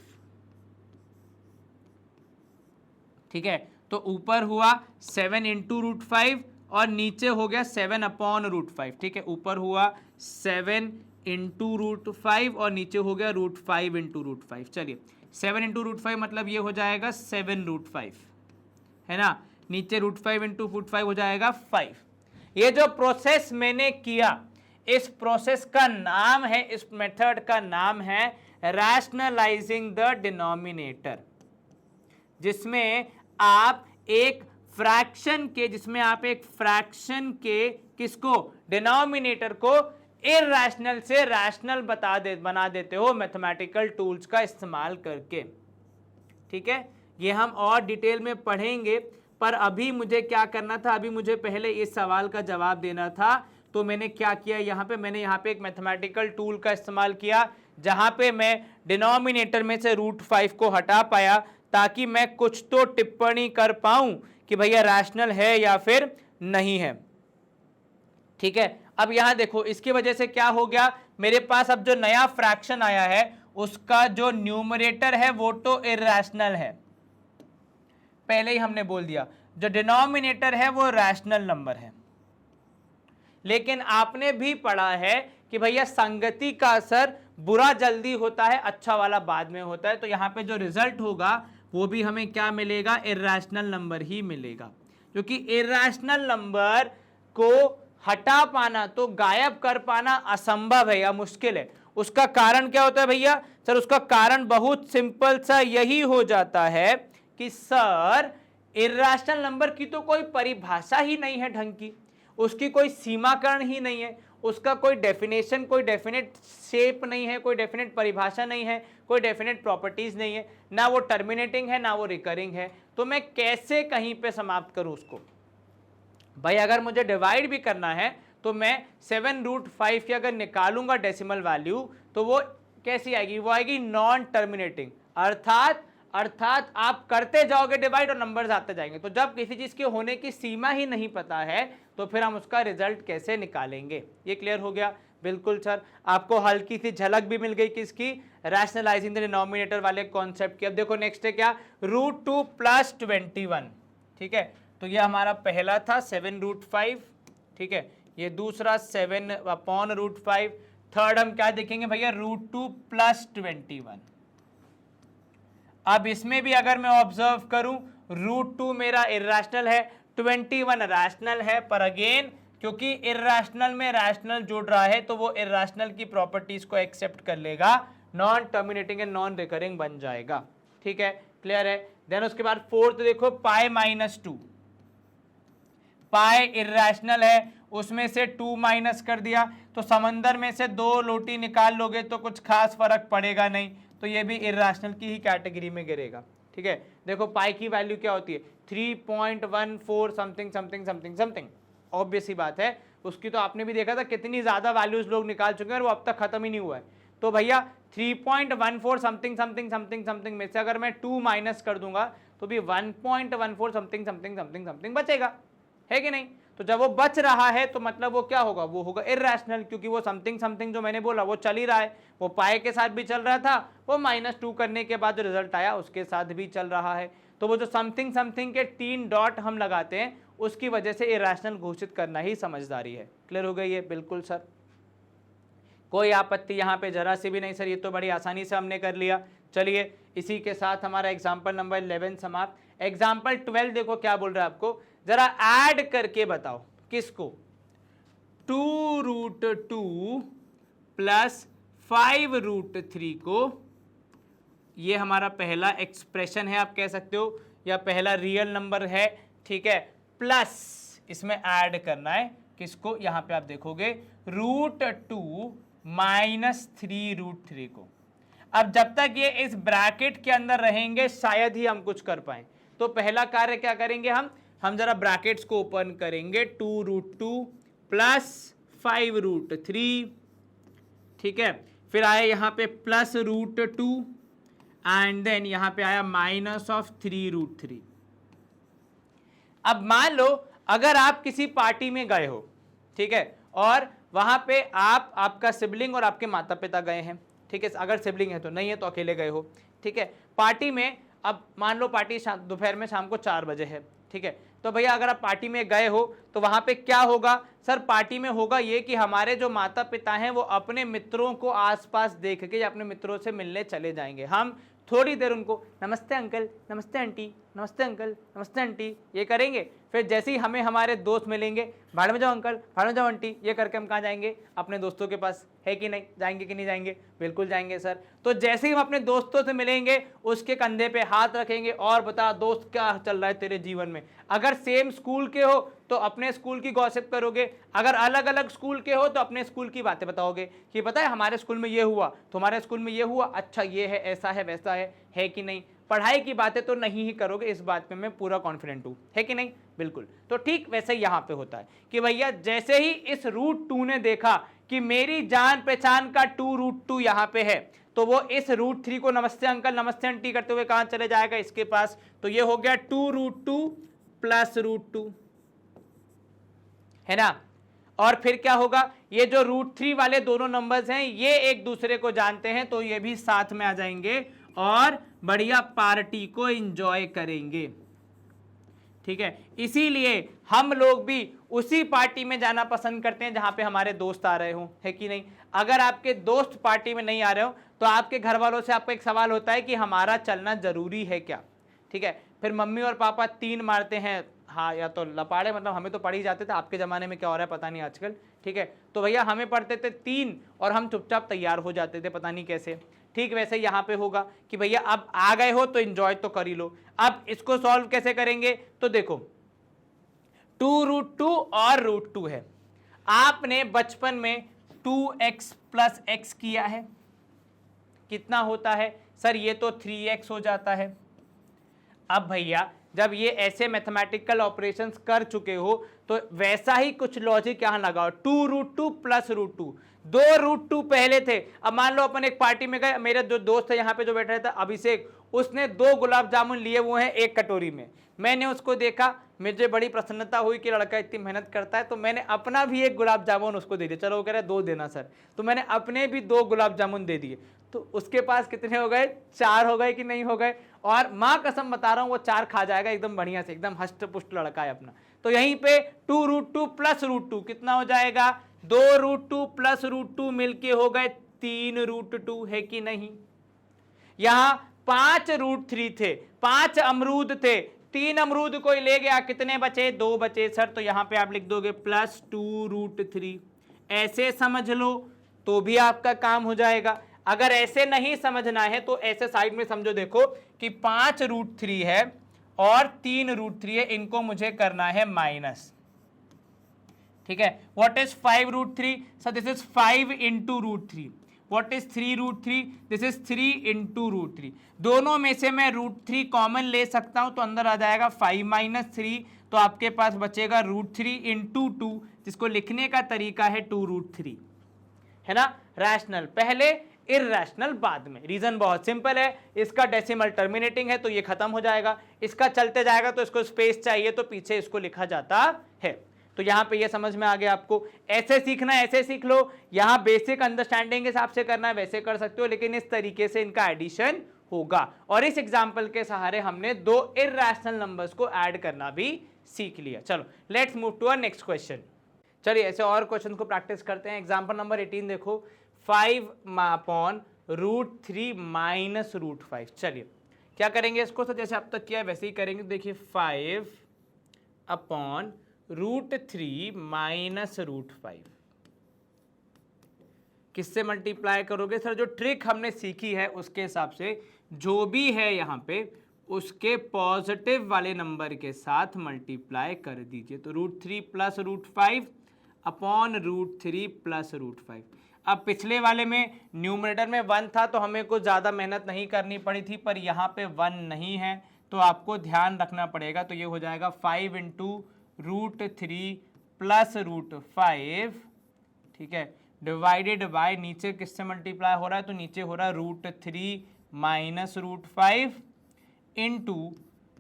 ठीक है। तो ऊपर हुआ 7 इंटू √5 और नीचे हो गया 7/√5, ठीक है। ऊपर हुआ 7 इंटू √5 और नीचे हो गया √5 इंटू √5। चलिए 7 इंटू √5 मतलब ये हो जाएगा 7√5, है ना। नीचे √5 इंटू √5 हो जाएगा 5। ये जो प्रोसेस मैंने किया, इस प्रोसेस का नाम है, इस मेथड का नाम है रैशनलाइजिंग द डिनोमिनेटर, जिसमें आप एक फ्रैक्शन के किसको, डिनोमिनेटर को इरैशनल से रैशनल बना देते हो मैथमेटिकल टूल्स का इस्तेमाल करके, ठीक है। ये हम और डिटेल में पढ़ेंगे, पर अभी मुझे क्या करना था, अभी मुझे पहले इस सवाल का जवाब देना था। तो मैंने क्या किया, मैंने यहाँ पे एक मैथमेटिकल टूल का इस्तेमाल किया, जहां पे मैं डिनोमिनेटर में से √5 को हटा पाया, ताकि मैं कुछ तो टिप्पणी कर पाऊं कि भैया रैशनल है या फिर नहीं है, ठीक है। अब यहां देखो, इसकी वजह से क्या हो गया, मेरे पास अब जो नया फ्रैक्शन आया है उसका जो न्यूमरेटर है वो तो इरैशनल है, पहले ही हमने बोल दिया। जो डिनोमिनेटर है वो रैशनल नंबर है। लेकिन आपने भी पढ़ा है कि भैया संगति का असर बुरा जल्दी होता है, अच्छा वाला बाद में होता है। तो यहाँ पे जो रिजल्ट होगा वो भी हमें क्या मिलेगा, इरैशनल नंबर ही मिलेगा, क्योंकि इरैशनल नंबर को हटा पाना, तो गायब कर पाना असंभव है या मुश्किल है। उसका कारण क्या होता है भैया, सर उसका कारण बहुत सिंपल सा यही हो जाता है कि सर इरैशनल नंबर की तो कोई परिभाषा ही नहीं है ढंग की, उसकी कोई सीमाकरण ही नहीं है, उसका कोई डेफिनेशन, कोई डेफिनेट शेप नहीं है, कोई डेफिनेट परिभाषा नहीं है, कोई डेफिनेट प्रॉपर्टीज नहीं है, ना वो टर्मिनेटिंग है ना वो रिकरिंग है। तो मैं कैसे कहीं पे समाप्त करूं उसको भाई। अगर मुझे डिवाइड भी करना है तो मैं 7√5 की अगर निकालूंगा डेसिमल वैल्यू तो वो कैसी आएगी, वो आएगी नॉन टर्मिनेटिंग, अर्थात आप करते जाओगे डिवाइड और नंबर्स आते जाएंगे। तो जब किसी चीज के होने की सीमा ही नहीं पता है तो फिर हम उसका रिजल्ट कैसे निकालेंगे। ये क्लियर हो गया, बिल्कुल सर। आपको हल्की सी झलक भी मिल गई किसकी, रैशनलाइजिंग द डिनोमिनेटर वाले कॉन्सेप्ट की। अब देखो नेक्स्ट है क्या, √2 + 21, ठीक है। तो ये हमारा पहला था 7√5, ठीक है। ये दूसरा 7/√5, थर्ड हम क्या देखेंगे भैया, √2 + 21। अब इसमें भी अगर मैं ऑब्जर्व करूं, √2 मेरा इरैशनल है, 21 रैशनल है, पर अगेन क्योंकि इरैशनल में रैशनल जुड़ रहा है तो वो इरैशनल की प्रॉपर्टीज को एक्सेप्ट कर लेगा, non terminating and non recurring बन जाएगा, ठीक है, क्लियर है। देन उसके बाद फोर्थ देखो π-2, पाई इरैशनल है, उसमें से 2 माइनस कर दिया तो समंदर में से 2 लोटी निकाल लोगे तो कुछ खास फर्क पड़ेगा नहीं, तो ये भी इरैशनल की ही कैटेगरी में गिरेगा, ठीक है। देखो पाई की वैल्यू क्या होती है, 3.14 something something something something, obvious ही बात है। उसकी तो आपने भी देखा था कितनी ज्यादा वैल्यूज लोग निकाल चुके हैं और वो अब तक खत्म ही नहीं हुआ है। तो भैया 3.14 समथिंग समथिंग समथिंग समथिंग में से अगर मैं 2 माइनस कर दूंगा तो भी 1.14 समथिंग समथिंग समथिंग समथिंग बचेगा, है कि नहीं। तो जब वो बच रहा है तो मतलब वो क्या होगा, वो होगा इरैशनल, क्योंकि वो समथिंग समथिंग जो मैंने बोला वो चल ही रहा है, वो पाई के साथ भी चल रहा था, वो -2 करने के बाद जो रिजल्ट आया उसके साथ भी चल रहा है। तो वो जो समथिंग समथिंग के 3 डॉट हम लगाते हैं उसकी वजह से इरेशनल घोषित करना ही समझदारी है। क्लियर हो गई है? बिल्कुल सर, कोई आपत्ति यहाँ पे जरा सी भी नहीं सर, ये तो बड़ी आसानी से हमने कर लिया। चलिए इसी के साथ हमारा एग्जाम्पल नंबर 11 समाप्त। एग्जाम्पल 12 देखो क्या बोल रहा है आपको, जरा ऐड करके बताओ किसको, 2√2 प्लस 5√3 को, ये हमारा पहला एक्सप्रेशन है आप कह सकते हो, या पहला रियल नंबर है, ठीक है, प्लस इसमें ऐड करना है किसको, यहां पे आप देखोगे √2 माइनस 3√3 को। अब जब तक ये इस ब्रैकेट के अंदर रहेंगे शायद ही हम कुछ कर पाए, तो पहला कार्य क्या करेंगे हम जरा ब्रैकेट्स को ओपन करेंगे, 2√2 प्लस 5√3, ठीक है, फिर आया यहाँ पे प्लस √2 एंड देन यहाँ पे आया माइनस ऑफ 3√3। अब मान लो अगर आप किसी पार्टी में गए हो, ठीक है, और वहां पे आपका सिबलिंग और आपके माता पिता गए हैं, ठीक है, अगर सिबलिंग है तो, नहीं है तो अकेले गए हो, ठीक है, पार्टी में, अब मान लो पार्टी दोपहर में शाम को 4 बजे है, ठीक है, तो भैया अगर आप पार्टी में गए हो तो वहां पे क्या होगा सर, पार्टी में होगा ये कि हमारे जो माता पिता हैं वो अपने मित्रों को आसपास देख के या अपने मित्रों से मिलने चले जाएंगे। हम थोड़ी देर उनको नमस्ते अंकल, नमस्ते आंटी, नमस्ते अंकल, नमस्ते आंटी ये करेंगे, फिर जैसे ही हमें हमारे दोस्त मिलेंगे, भाड़ में जाओ अंकल, भाड़ में जाओ आंटी, ये करके हम कहाँ जाएंगे, अपने दोस्तों के पास, है कि नहीं, जाएंगे कि नहीं जाएंगे, बिल्कुल जाएंगे सर। तो जैसे ही हम अपने दोस्तों से मिलेंगे उसके कंधे पे हाथ रखेंगे और बता दोस्त क्या चल रहा है तेरे जीवन में। अगर सेम स्कूल के हो तो अपने स्कूल की गॉसिप करोगे, अगर अलग अलग स्कूल के हो तो अपने स्कूल की बातें बताओगे कि पता है हमारे स्कूल में ये हुआ, तुम्हारे स्कूल में ये हुआ, अच्छा ये है, ऐसा है, वैसा है कि नहीं। पढ़ाई की बातें तो नहीं ही करोगे, इस बात में मैं पूरा कॉन्फिडेंट हूं, है कि नहीं, बिल्कुल। तो ठीक वैसे ही यहां पे होता है कि भैया जैसे ही इस √2 ने देखा कि मेरी जान पहचान का 2√2 यहां पे है, तो वो इस √3 को नमस्ते अंकल, नमस्ते आंटी करते हुए कहां चले जाएगा, इसके पास, तो ये हो गया 2√2 प्लस √2, है ना। और फिर क्या होगा, ये जो √3 वाले दोनों नंबर्स हैं ये एक दूसरे को जानते हैं, तो ये भी साथ में आ जाएंगे और बढ़िया पार्टी को एंजॉय करेंगे, ठीक है। इसीलिए हम लोग भी उसी पार्टी में जाना पसंद करते हैं जहां पे हमारे दोस्त आ रहे हो, है कि नहीं। अगर आपके दोस्त पार्टी में नहीं आ रहे हो तो आपके घर वालों से आपको एक सवाल होता है कि हमारा चलना जरूरी है क्या, ठीक है। फिर मम्मी और पापा 3 मारते हैं, हाँ या तो लपाड़े, मतलब हमें तो पढ़ ही जाते थे, आपके ज़माने में क्या हो रहा है पता नहीं आजकल, ठीक है। तो भैया हमें पढ़ते थे 3 और हम चुपचाप तैयार हो जाते थे, पता नहीं कैसे। ठीक वैसे यहाँ पे होगा कि भैया अब आ गए हो तो एंजॉय तो कर ही लो। अब इसको सॉल्व कैसे करेंगे, तो देखो 2√2 और √2 है, आपने बचपन में 2x प्लस x किया है, कितना होता है सर, ये तो 3x हो जाता है। अब भैया जब ये ऐसे मैथमेटिकल ऑपरेशंस कर चुके हो तो वैसा ही कुछ लॉजिक यहां लगाओ, 2√2 प्लस √2, 2√2 पहले थे। अब मान लो अपन एक पार्टी में गए, मेरे जो दोस्त है यहाँ पे जो बैठा रहता अभिषेक, उसने 2 गुलाब जामुन लिए हुए हैं एक कटोरी में। मैंने उसको देखा, मुझे बड़ी प्रसन्नता हुई कि लड़का इतनी मेहनत करता है, तो मैंने अपना भी एक गुलाब जामुन उसको दे दिया। चलो वो कह रहा है 2 देना सर, तो मैंने अपने भी 2 गुलाब जामुन दे दिए। तो उसके पास कितने हो गए, 4 हो गए कि नहीं हो गए। और माँ कसम बता रहा हूँ वो 4 खा जाएगा एकदम बढ़िया से, एकदम हष्ट पुष्ट लड़का है अपना। तो यहीं पे 2√2 प्लस √2 कितना हो जाएगा, 2√2 प्लस √2 मिलके हो गए 3√2, है कि नहीं। यहां 5√3 थे, 5 अमरूद थे, 3 अमरूद कोई ले गया, कितने बचे, 2 बचे सर। तो यहां पे आप लिख दोगे प्लस 2√3, ऐसे समझ लो तो भी आपका काम हो जाएगा। अगर ऐसे नहीं समझना है तो ऐसे साइड में समझो, देखो कि 5√3 है और 3√3 है, इनको मुझे करना है माइनस, ठीक है। What is 5√3, so this is 5 into √3। What is 3√3, this is 3 into √3। दोनों में से मैं √3 कॉमन ले सकता हूं, तो अंदर आ जाएगा 5 माइनस 3, तो आपके पास बचेगा √3 इंटू 2, जिसको लिखने का तरीका है 2√3, है ना। रैशनल पहले, इरैशनल बाद में। रीजन बहुत सिंपल है, इसका डेसिमल टर्मिनेटिंग है तो ये खत्म हो जाएगा, इसका चलते जाएगा तो इसको स्पेस चाहिए तो पीछे इसको लिखा जाता है। तो यहां पे ये समझ में आ गया आपको। ऐसे सीखना है ऐसे सीख लो, यहां बेसिक अंडरस्टैंडिंग के हिसाब से करना है वैसे कर सकते हो, लेकिन इस तरीके से इनका एडिशन होगा। और इस एग्जाम्पल के सहारे हमने दो इर्रेशनल नंबर्स को ऐड करना भी सीख लिया। चलो let's move to our next question. चलिए ऐसे और क्वेश्चन को प्रैक्टिस करते हैं। एग्जाम्पल नंबर 18 देखो, 5/√3 माइनस √5। चलिए क्या करेंगे इसको, तो जैसे अब तक किया है वैसे ही करेंगे। देखिए 5/√3 माइनस √5 किससे मल्टीप्लाई करोगे सर? जो ट्रिक हमने सीखी है उसके हिसाब से जो भी है यहाँ पे उसके पॉजिटिव वाले नंबर के साथ मल्टीप्लाई कर दीजिए। तो √3 प्लस √5 अपॉन √3 प्लस √5। अब पिछले वाले में न्यूमरेटर में 1 था तो हमें कुछ ज़्यादा मेहनत नहीं करनी पड़ी थी, पर यहाँ पे 1 नहीं है तो आपको ध्यान रखना पड़ेगा। तो ये हो जाएगा 5 × √3 प्लस √5, ठीक है, डिवाइडेड बाय, नीचे किससे मल्टीप्लाई हो रहा है? तो नीचे हो रहा है √3 माइनस √5 इंटू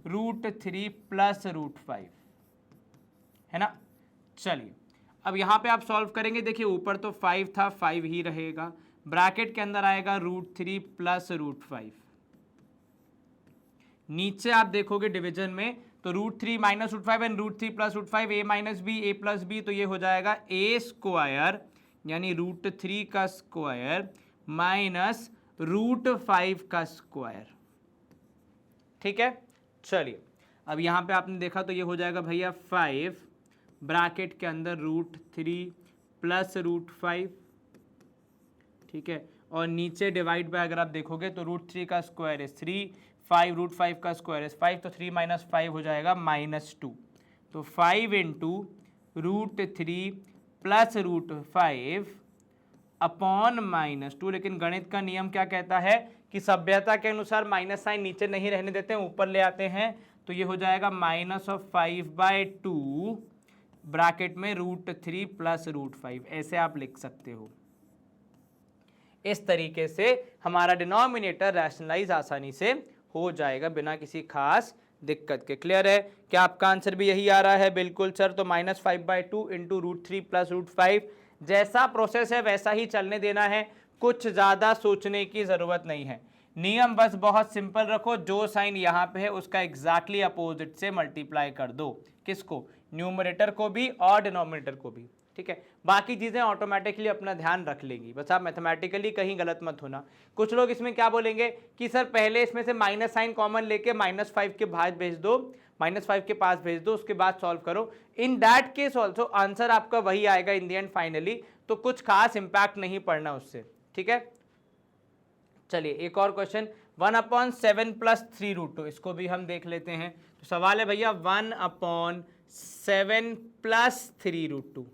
√3 प्लस √5, है ना। चलिए अब यहाँ पे आप सॉल्व करेंगे। देखिए ऊपर तो 5 था, 5 ही रहेगा, ब्रैकेट के अंदर आएगा √3 प्लस √5। नीचे आप देखोगे डिवीजन में तो √3 minus √5 and √3 plus √5, a minus b a plus b, तो ये हो जाएगा a² यानी √3 का स्क्वायर माइनस √5 का स्क्वायर, ठीक है। चलिए अब यहाँ पे आपने देखा तो ये हो जाएगा भैया 5 ब्रैकेट के अंदर √3 प्लस √5, ठीक है, और नीचे डिवाइड बाय अगर आप देखोगे तो √3 का स्क्वायर है 3, 5 √5 का स्क्वायर है 5, तो 3 माइनस 5 हो जाएगा -2। तो 5 × √3 प्लस √5 अपॉन -2। लेकिन गणित का नियम क्या कहता है कि सभ्यता के अनुसार माइनस साइन नीचे नहीं रहने देते हैं, ऊपर ले आते हैं। तो ये हो जाएगा -5/2 ब्रैकेट में √3 प्लस √5, ऐसे आप लिख सकते हो। इस तरीके से हमारा डिनोमिनेटर रैशनलाइज आसानी से हो जाएगा बिना किसी खास दिक्कत के। क्लियर है? क्या आपका आंसर भी यही आ रहा है? बिल्कुल सर। तो -5/2 इंटू √3 प्लस √5, जैसा प्रोसेस है वैसा ही चलने देना है, कुछ ज़्यादा सोचने की ज़रूरत नहीं है। नियम बस बहुत सिंपल रखो, जो साइन यहाँ पे है उसका एग्जैक्टली अपोजिट से मल्टीप्लाई कर दो। किसको? न्यूमरेटर को भी और डिनोमिनेटर को भी, ठीक है। बाकी चीज़ें ऑटोमेटिकली अपना ध्यान रख लेंगी, बस आप मैथमेटिकली कहीं गलत मत होना। कुछ लोग इसमें क्या बोलेंगे कि सर पहले इसमें से माइनस साइन कॉमन लेके -5 के भाज भेज दो, -5 के पास भेज दो, उसके बाद सॉल्व करो। In that case also answer आपका वही आएगा इन द एंड फाइनली, तो कुछ खास इंपैक्ट नहीं पड़ना उससे, ठीक है। चलिए एक और क्वेश्चन, 1/7 प्लस 3√2, इसको भी हम देख लेते हैं। तो सवाल है भैया 1/7 प्लस 3√2।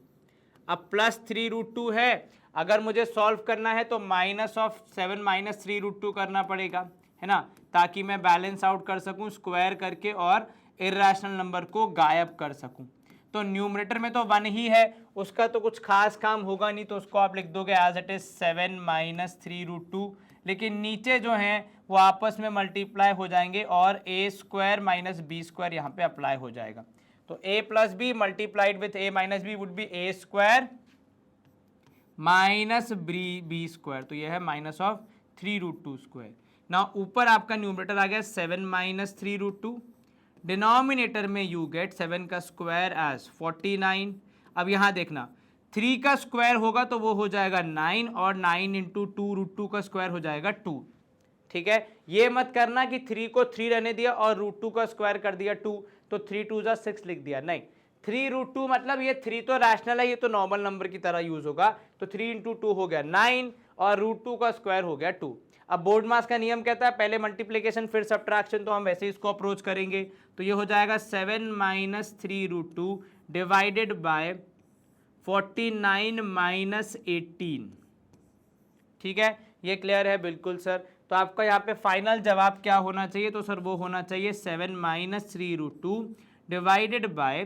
अब प्लस 3√2 है, अगर मुझे सॉल्व करना है तो -7 माइनस 3√2 करना पड़ेगा, है ना, ताकि मैं बैलेंस आउट कर सकूं स्क्वायर करके और इर्रेशनल नंबर को गायब कर सकूं। तो न्यूमरेटर में तो 1 ही है, उसका तो कुछ खास काम होगा नहीं, तो उसको आप लिख दोगे एज इट इज 7 माइनस 3√2। लेकिन नीचे जो हैं वो आपस में मल्टीप्लाई हो जाएंगे और a² माइनस b² यहाँ पे अप्लाई हो जाएगा। तो a plus b multiplied with a minus b would be a² minus b², तो ये है -3√2²। ना ऊपर आपका न्यूमरेटर आ गया 7 माइनस 3√2, डिनोमिनेटर में यू गेट 7 का स्क्वायर एज 49। अब यहाँ देखना 3 का स्क्वायर होगा तो वो हो जाएगा 9, और 9 × 2√2 का स्क्वायर हो जाएगा 2, ठीक है। ये मत करना कि 3 को 3 रहने दिया और √2 का स्क्वायर कर दिया 2, तो 3 2 जा 6 लिख दिया, नहीं। 3√2 मतलब ये 3 तो रैशनल है, ये तो नॉर्मल नंबर की तरह यूज होगा, तो 3 × 2 हो गया 9 और √2 का स्क्वायर हो गया 2। अब बोर्ड मास का नियम कहता है पहले मल्टीप्लिकेशन फिर सब्ट्रैक्शन, तो हम वैसे इसको अप्रोच करेंगे। तो ये हो जाएगा 7 माइनस 3√2 डिवाइडेड बाय 49 माइनस 18, ठीक है। ये क्लियर है? बिल्कुल सर। तो आपका यहाँ पे फाइनल जवाब क्या होना चाहिए? तो सर वो होना चाहिए 7 माइनस 3√2 डिवाइडेड बाय,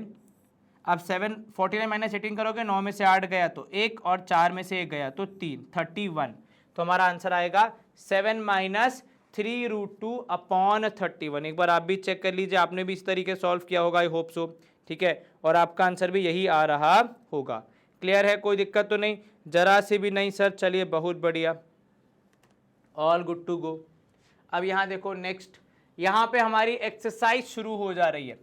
अब 49 माइनस 18 करोगे, 9 में से 8 गया तो 1 और 4 में से 1 गया तो 3, 31। तो हमारा आंसर आएगा 7 माइनस 3√2 अपॉन 31। एक बार आप भी चेक कर लीजिए, आपने भी इस तरीके सॉल्व किया होगा, आई होप सो, ठीक है, और आपका आंसर भी यही आ रहा होगा। क्लियर है? कोई दिक्कत तो नहीं? जरा सी भी नहीं सर। चलिए बहुत बढ़िया, ऑल गुड टू गो। अब यहाँ देखो नेक्स्ट, यहाँ पे हमारी एक्सरसाइज शुरू हो जा रही है,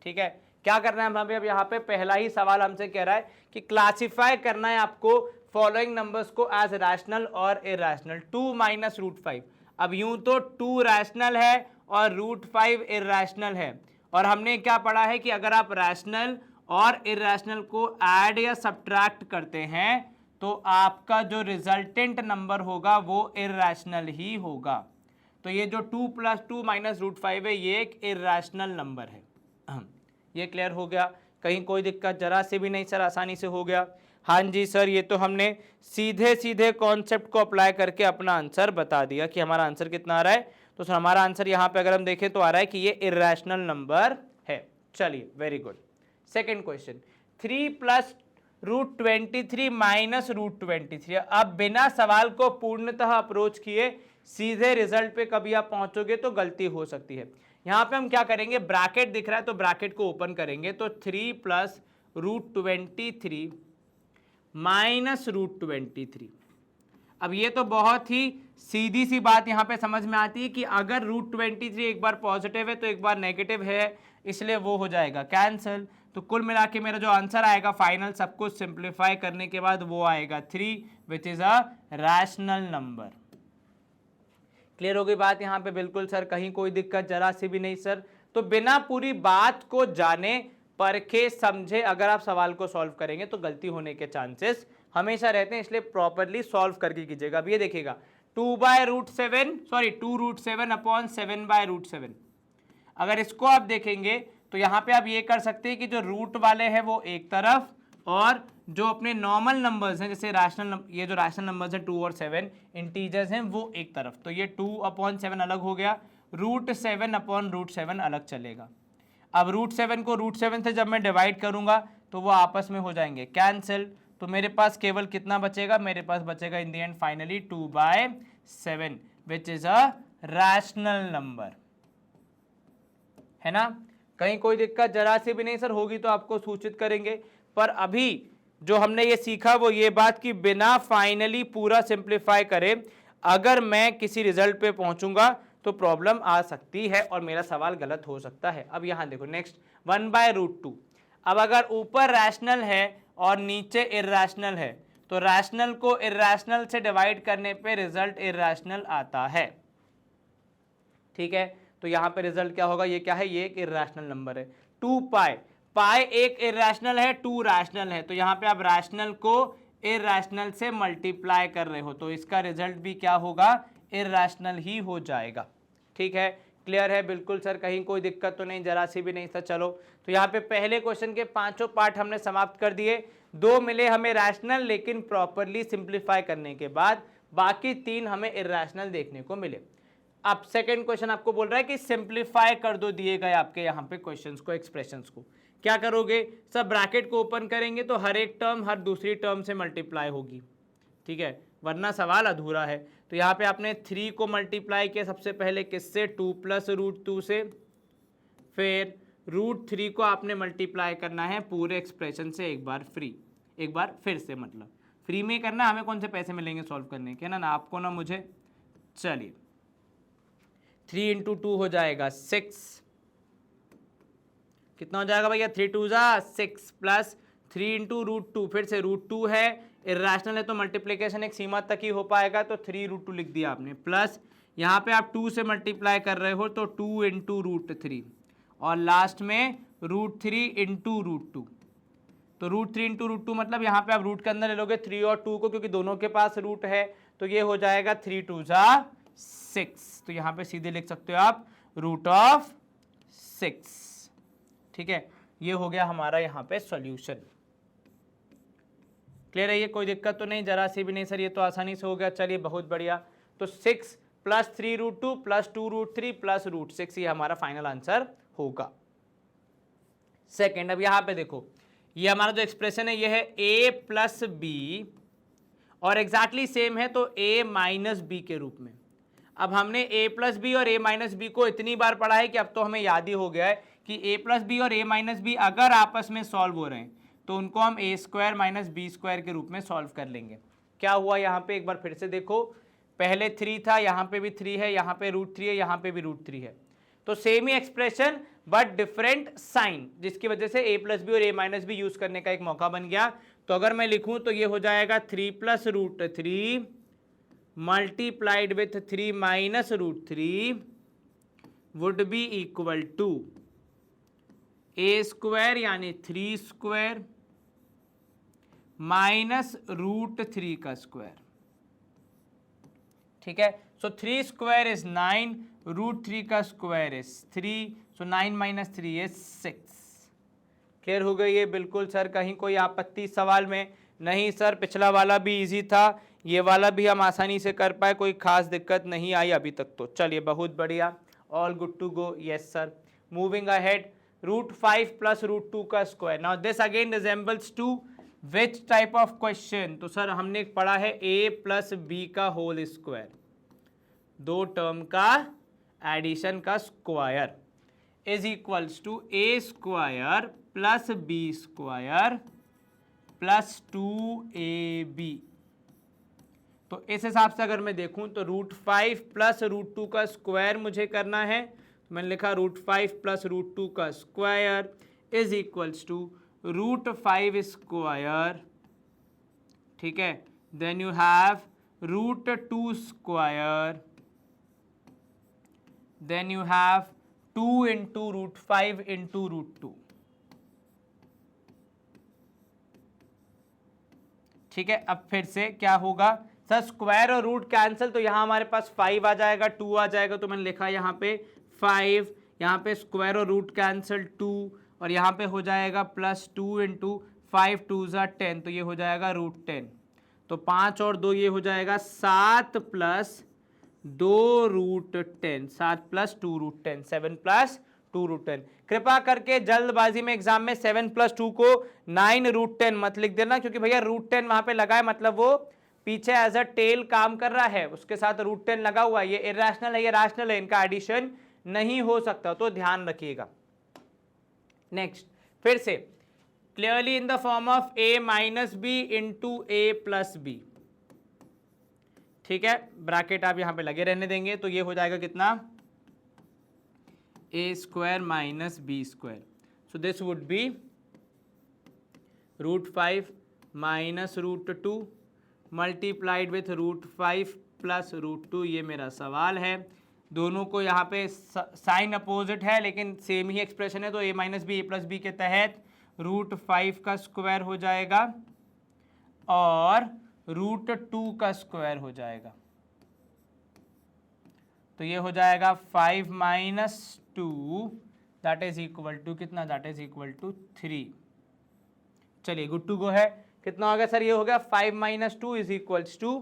ठीक है। क्या करना है हमें, अब यहाँ पे पहला ही सवाल हमसे कह रहा है कि क्लासिफाई करना है आपको फॉलोइंग नंबर्स को एज रैशनल और इरैशनल। 2 माइनस रूट 5, अब यूं तो 2 रैशनल है और रूट 5 इरैशनल है, और हमने क्या पढ़ा है कि अगर आप रैशनल और इरैशनल को ऐड या सब्ट्रैक्ट करते हैं तो आपका जो रिजल्टेंट नंबर होगा वो इरैशनल ही होगा। तो ये जो 2 + 2 माइनस रूट 5 है ये एक इरैशनल नंबर है। ये क्लियर हो गया, कहीं कोई दिक्कत जरा से भी नहीं सर, आसानी से हो गया। हाँ जी सर, ये तो हमने सीधे सीधे कॉन्सेप्ट को अप्लाई करके अपना आंसर बता दिया कि हमारा आंसर कितना आ रहा है। तो सर हमारा आंसर यहाँ पे अगर हम देखें तो आ रहा है कि ये इरैशनल नंबर है। चलिए very good. Second question, 3 + √23 minus √23। अब बिना सवाल को पूर्णतः अप्रोच किए सीधे रिजल्ट पे कभी आप पहुंचोगे तो गलती हो सकती है। यहां पे हम क्या करेंगे, ब्रैकेट दिख रहा है तो ब्रैकेट को ओपन करेंगे, तो 3 + √23 माइनस √23। अब ये तो बहुत ही सीधी सी बात यहाँ पे समझ में आती है कि अगर √23 एक बार पॉजिटिव है तो एक बार नेगेटिव है, इसलिए वो हो जाएगा कैंसिल। तो कुल मिला के मेरा जो आंसर आएगा फाइनल सब कुछ सिंप्लीफाई करने के बाद वो आएगा 3, which is a rational number. Clear हो गई बात यहाँ पे? बिल्कुल सर, कहीं कोई दिक्कत जरा सी भी नहीं सर। तो बिना पूरी बात को जाने परखे समझे अगर आप सवाल को सॉल्व करेंगे तो गलती होने के चांसेस हमेशा रहते हैं, इसलिए प्रॉपरली सॉल्व करके कीजिएगा। अब ये देखिएगा 2/√7 अगर इसको आप देखेंगे तो यहाँ पे आप ये कर सकते हैं कि जो रूट वाले हैं वो एक तरफ और जो अपने नॉर्मल नंबर्स हैं जैसे रैशनल, ये जो रैशनल नंबर्स हैं 2 और 7 इंटीजर्स हैं वो एक तरफ, तो ये 2/7 अलग हो गया, √7/√7 अलग चलेगा। अब √7 को √7 से जब मैं डिवाइड करूंगा तो वो आपस में हो जाएंगे कैंसिल, तो मेरे पास केवल कितना बचेगा, मेरे पास बचेगा in the end finally 2/7 which is a rational number, है ना। कहीं कोई दिक्कत जरा सी भी नहीं सर, होगी तो आपको सूचित करेंगे। पर अभी जो हमने ये सीखा वो ये बात कि बिना फाइनली पूरा सिंप्लीफाई करे अगर मैं किसी रिजल्ट पे पहुंचूंगा तो प्रॉब्लम आ सकती है और मेरा सवाल गलत हो सकता है। अब यहां देखो नेक्स्ट 1/√2। अब अगर ऊपर रैशनल है और नीचे इरैशनल है तो रैशनल को इरैशनल से डिवाइड करने पे रिजल्ट इरैशनल आता है, ठीक है। तो यहाँ पे रिजल्ट क्या होगा, ये क्या है, ये एक इरैशनल नंबर है। 2π, पाई एक इरैशनल है 2 रैशनल है, तो यहाँ पे आप रैशनल को इरैशनल से मल्टीप्लाई कर रहे हो तो इसका रिजल्ट भी क्या होगा, इरैशनल ही हो जाएगा, ठीक है। क्लियर है? बिल्कुल सर, कहीं कोई दिक्कत तो नहीं, जरा सी भी नहीं सर। चलो तो यहाँ पे पहले क्वेश्चन के 5 पार्ट हमने समाप्त कर दिए। 2 मिले हमें रैशनल लेकिन प्रॉपरली सिंप्लीफाई करने के बाद, बाकी 3 हमें इरैशनल देखने को मिले। अब सेकंड क्वेश्चन आपको बोल रहा है कि सिंप्लीफाई कर दो दिए गए आपके यहाँ पे क्वेश्चंस को, एक्सप्रेशंस को। क्या करोगे, सब ब्रैकेट को ओपन करेंगे तो हर एक टर्म हर दूसरी टर्म से मल्टीप्लाई होगी, ठीक है, वरना सवाल अधूरा है। तो यहाँ पे आपने 3 को मल्टीप्लाई किया सबसे पहले किससे, 2 + √2 से, फिर √3 को आपने मल्टीप्लाई करना है पूरे एक्सप्रेशन से एक बार फिर से, मतलब फ्री में करना, हमें कौन से पैसे मिलेंगे सॉल्व करने के, ना आपको ना मुझे। चलिए 3 × 2 हो जाएगा 6, कितना हो जाएगा भैया, 3 × 2 = 6 प्लस 3 × √2, फिर से √2 है, इरैशनल है तो मल्टीप्लिकेशन एक सीमा तक ही हो पाएगा तो 3 √2 लिख दिया आपने, प्लस यहाँ पे आप 2 से मल्टीप्लाई कर रहे हो तो 2 × √3 और लास्ट में √3 × √2, तो √3 × √2 मतलब यहाँ पे आप रूट के अंदर ले लोगे 3 और 2 को, क्योंकि दोनों के पास रूट है, तो ये हो जाएगा 3 × 2 = 6, तो यहाँ पे सीधे लिख सकते हो आप √6, ठीक है। ये हो गया हमारा यहाँ पे सॉल्यूशन। क्लियर है? ये कोई दिक्कत तो नहीं, जरा सी भी नहीं सर, ये तो आसानी से हो गया। चलिए बहुत बढ़िया। तो 6 + 3 √2 + 2 √3 + √6 ये हमारा फाइनल आंसर होगा। सेकेंड, अब यहाँ पे देखो ये हमारा जो एक्सप्रेशन है ये है a + b और एग्जैक्टली सेम है तो a - b के रूप में। अब हमने a + b और a - b को इतनी बार पढ़ा है कि अब तो हमें याद ही हो गया है कि a + b और a - b अगर आपस में सॉल्व हो रहे हैं तो उनको हम a² - b² के रूप में सॉल्व कर लेंगे। क्या हुआ यहाँ पे, एक बार फिर से देखो, पहले 3 था, यहाँ पे भी 3 है, यहाँ पे √3 है, यहाँ पे भी √3 है। तो सेम ही एक्सप्रेशन बट डिफरेंट साइन, जिसकी वजह से a प्लस बी और a माइनस बी यूज करने का एक मौका बन गया। तो अगर मैं लिखूं तो ये हो जाएगा 3 plus √3 multiplied with 3 minus √3 would be equal to a square यानी 3 स्क्वायर माइनस √3 का स्क्वायर। ठीक है, सो 3 स्क्वायर इज 9, √3 का square is 3, so 9 minus 3 is 6। Clear हो गई है? बिल्कुल सर, कहीं कोई आपत्ति सवाल में? नहीं सर, पिछला वाला भी इजी था, ये वाला भी हम आसानी से कर पाए, कोई खास दिक्कत नहीं आई अभी तक। तो चलिए बहुत बढ़िया, all good to go. Yes sir, moving ahead, √5 plus √2 का square. Now this again resembles to which type of question? तो सर हमने पढ़ा है a प्लस बी का होल स्क्वायर, दो टर्म का एडिशन का square is equals to a square plus b square plus 2ab। तो इस हिसाब से अगर मैं देखूं तो √5 प्लस √2 का स्क्वायर मुझे करना है, तो मैंने लिखा √5 प्लस √2 का square is equals to √5 square. ठीक है, then you have √2 square, then you have 2 into √5 into √2। ठीक है, अब फिर से क्या होगा सर, स्क्वायर और रूट कैंसिल, तो यहां हमारे पास 5 आ जाएगा, 2 आ जाएगा, तो मैंने लिखा यहाँ पे 5, यहाँ पे स्क्वायर और रूट कैंसिल 2, और यहाँ पे हो जाएगा प्लस 2 इंटू 5 2 ज़ा 10, तो ये हो जाएगा √10। तो 5 और 2 ये हो जाएगा 7 प्लस 2 √10, 7 प्लस 2 √10, 7 प्लस 2 √10। कृपा करके जल्दबाजी में एग्जाम में 7 प्लस 2 को 9 √10 मत लिख देना, क्योंकि भैया √10 वहां पे लगा है, मतलब वो पीछे एज अ टेल काम कर रहा है, उसके साथ √10 लगा हुआ है। ये इरेशनल है, ये रैशनल है, इनका एडिशन नहीं हो सकता, तो ध्यान रखिएगा। नेक्स्ट, फिर से clearly in the form of a minus b into a plus b. ठीक है, ब्रैकेट आप यहां पे लगे रहने देंगे, तो ये हो जाएगा कितना, a square minus b square. So this would be √5 minus √2 multiplied with √5 plus √2। ये मेरा सवाल है। दोनों को यहाँ पे साइन अपोजिट है, लेकिन सेम ही एक्सप्रेशन है, तो a minus b, a plus b के तहत √5 का स्क्वायर हो जाएगा और √2 का स्क्वायर हो जाएगा। तो ये हो जाएगा 5 minus 2 that is equal to कितना, दैट इज इक्वल टू 3। चलिए गुड टू गो है। कितना हो गया सर, ये हो गया 5 माइनस 2 इज इक्वल्स टू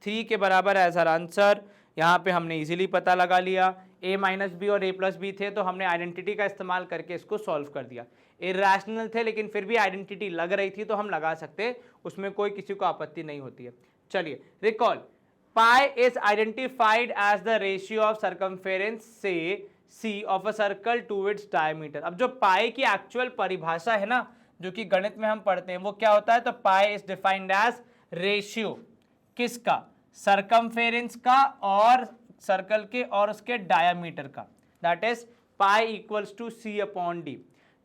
3 के बराबर एज आर आंसर। यहाँ पे हमने इजीली पता लगा लिया, a माइनस बी और a प्लस बी थे, तो हमने आइडेंटिटी का इस्तेमाल करके इसको सॉल्व कर दिया। इरेशनल थे, लेकिन फिर भी आइडेंटिटी लग रही थी, तो हम लगा सकते, उसमें कोई किसी को आपत्ति नहीं होती है। चलिए recall, pi is identified as the ratio of circumference say C of a circle to its diameter. अब जो पाई की एक्चुअल परिभाषा है ना, जो कि गणित में हम पढ़ते हैं, वो क्या होता है, तो pi is defined as ratio किसका, सर्कमफेरेंस का और सर्कल के और उसके डायमीटर का, that is pi equals to c upon d.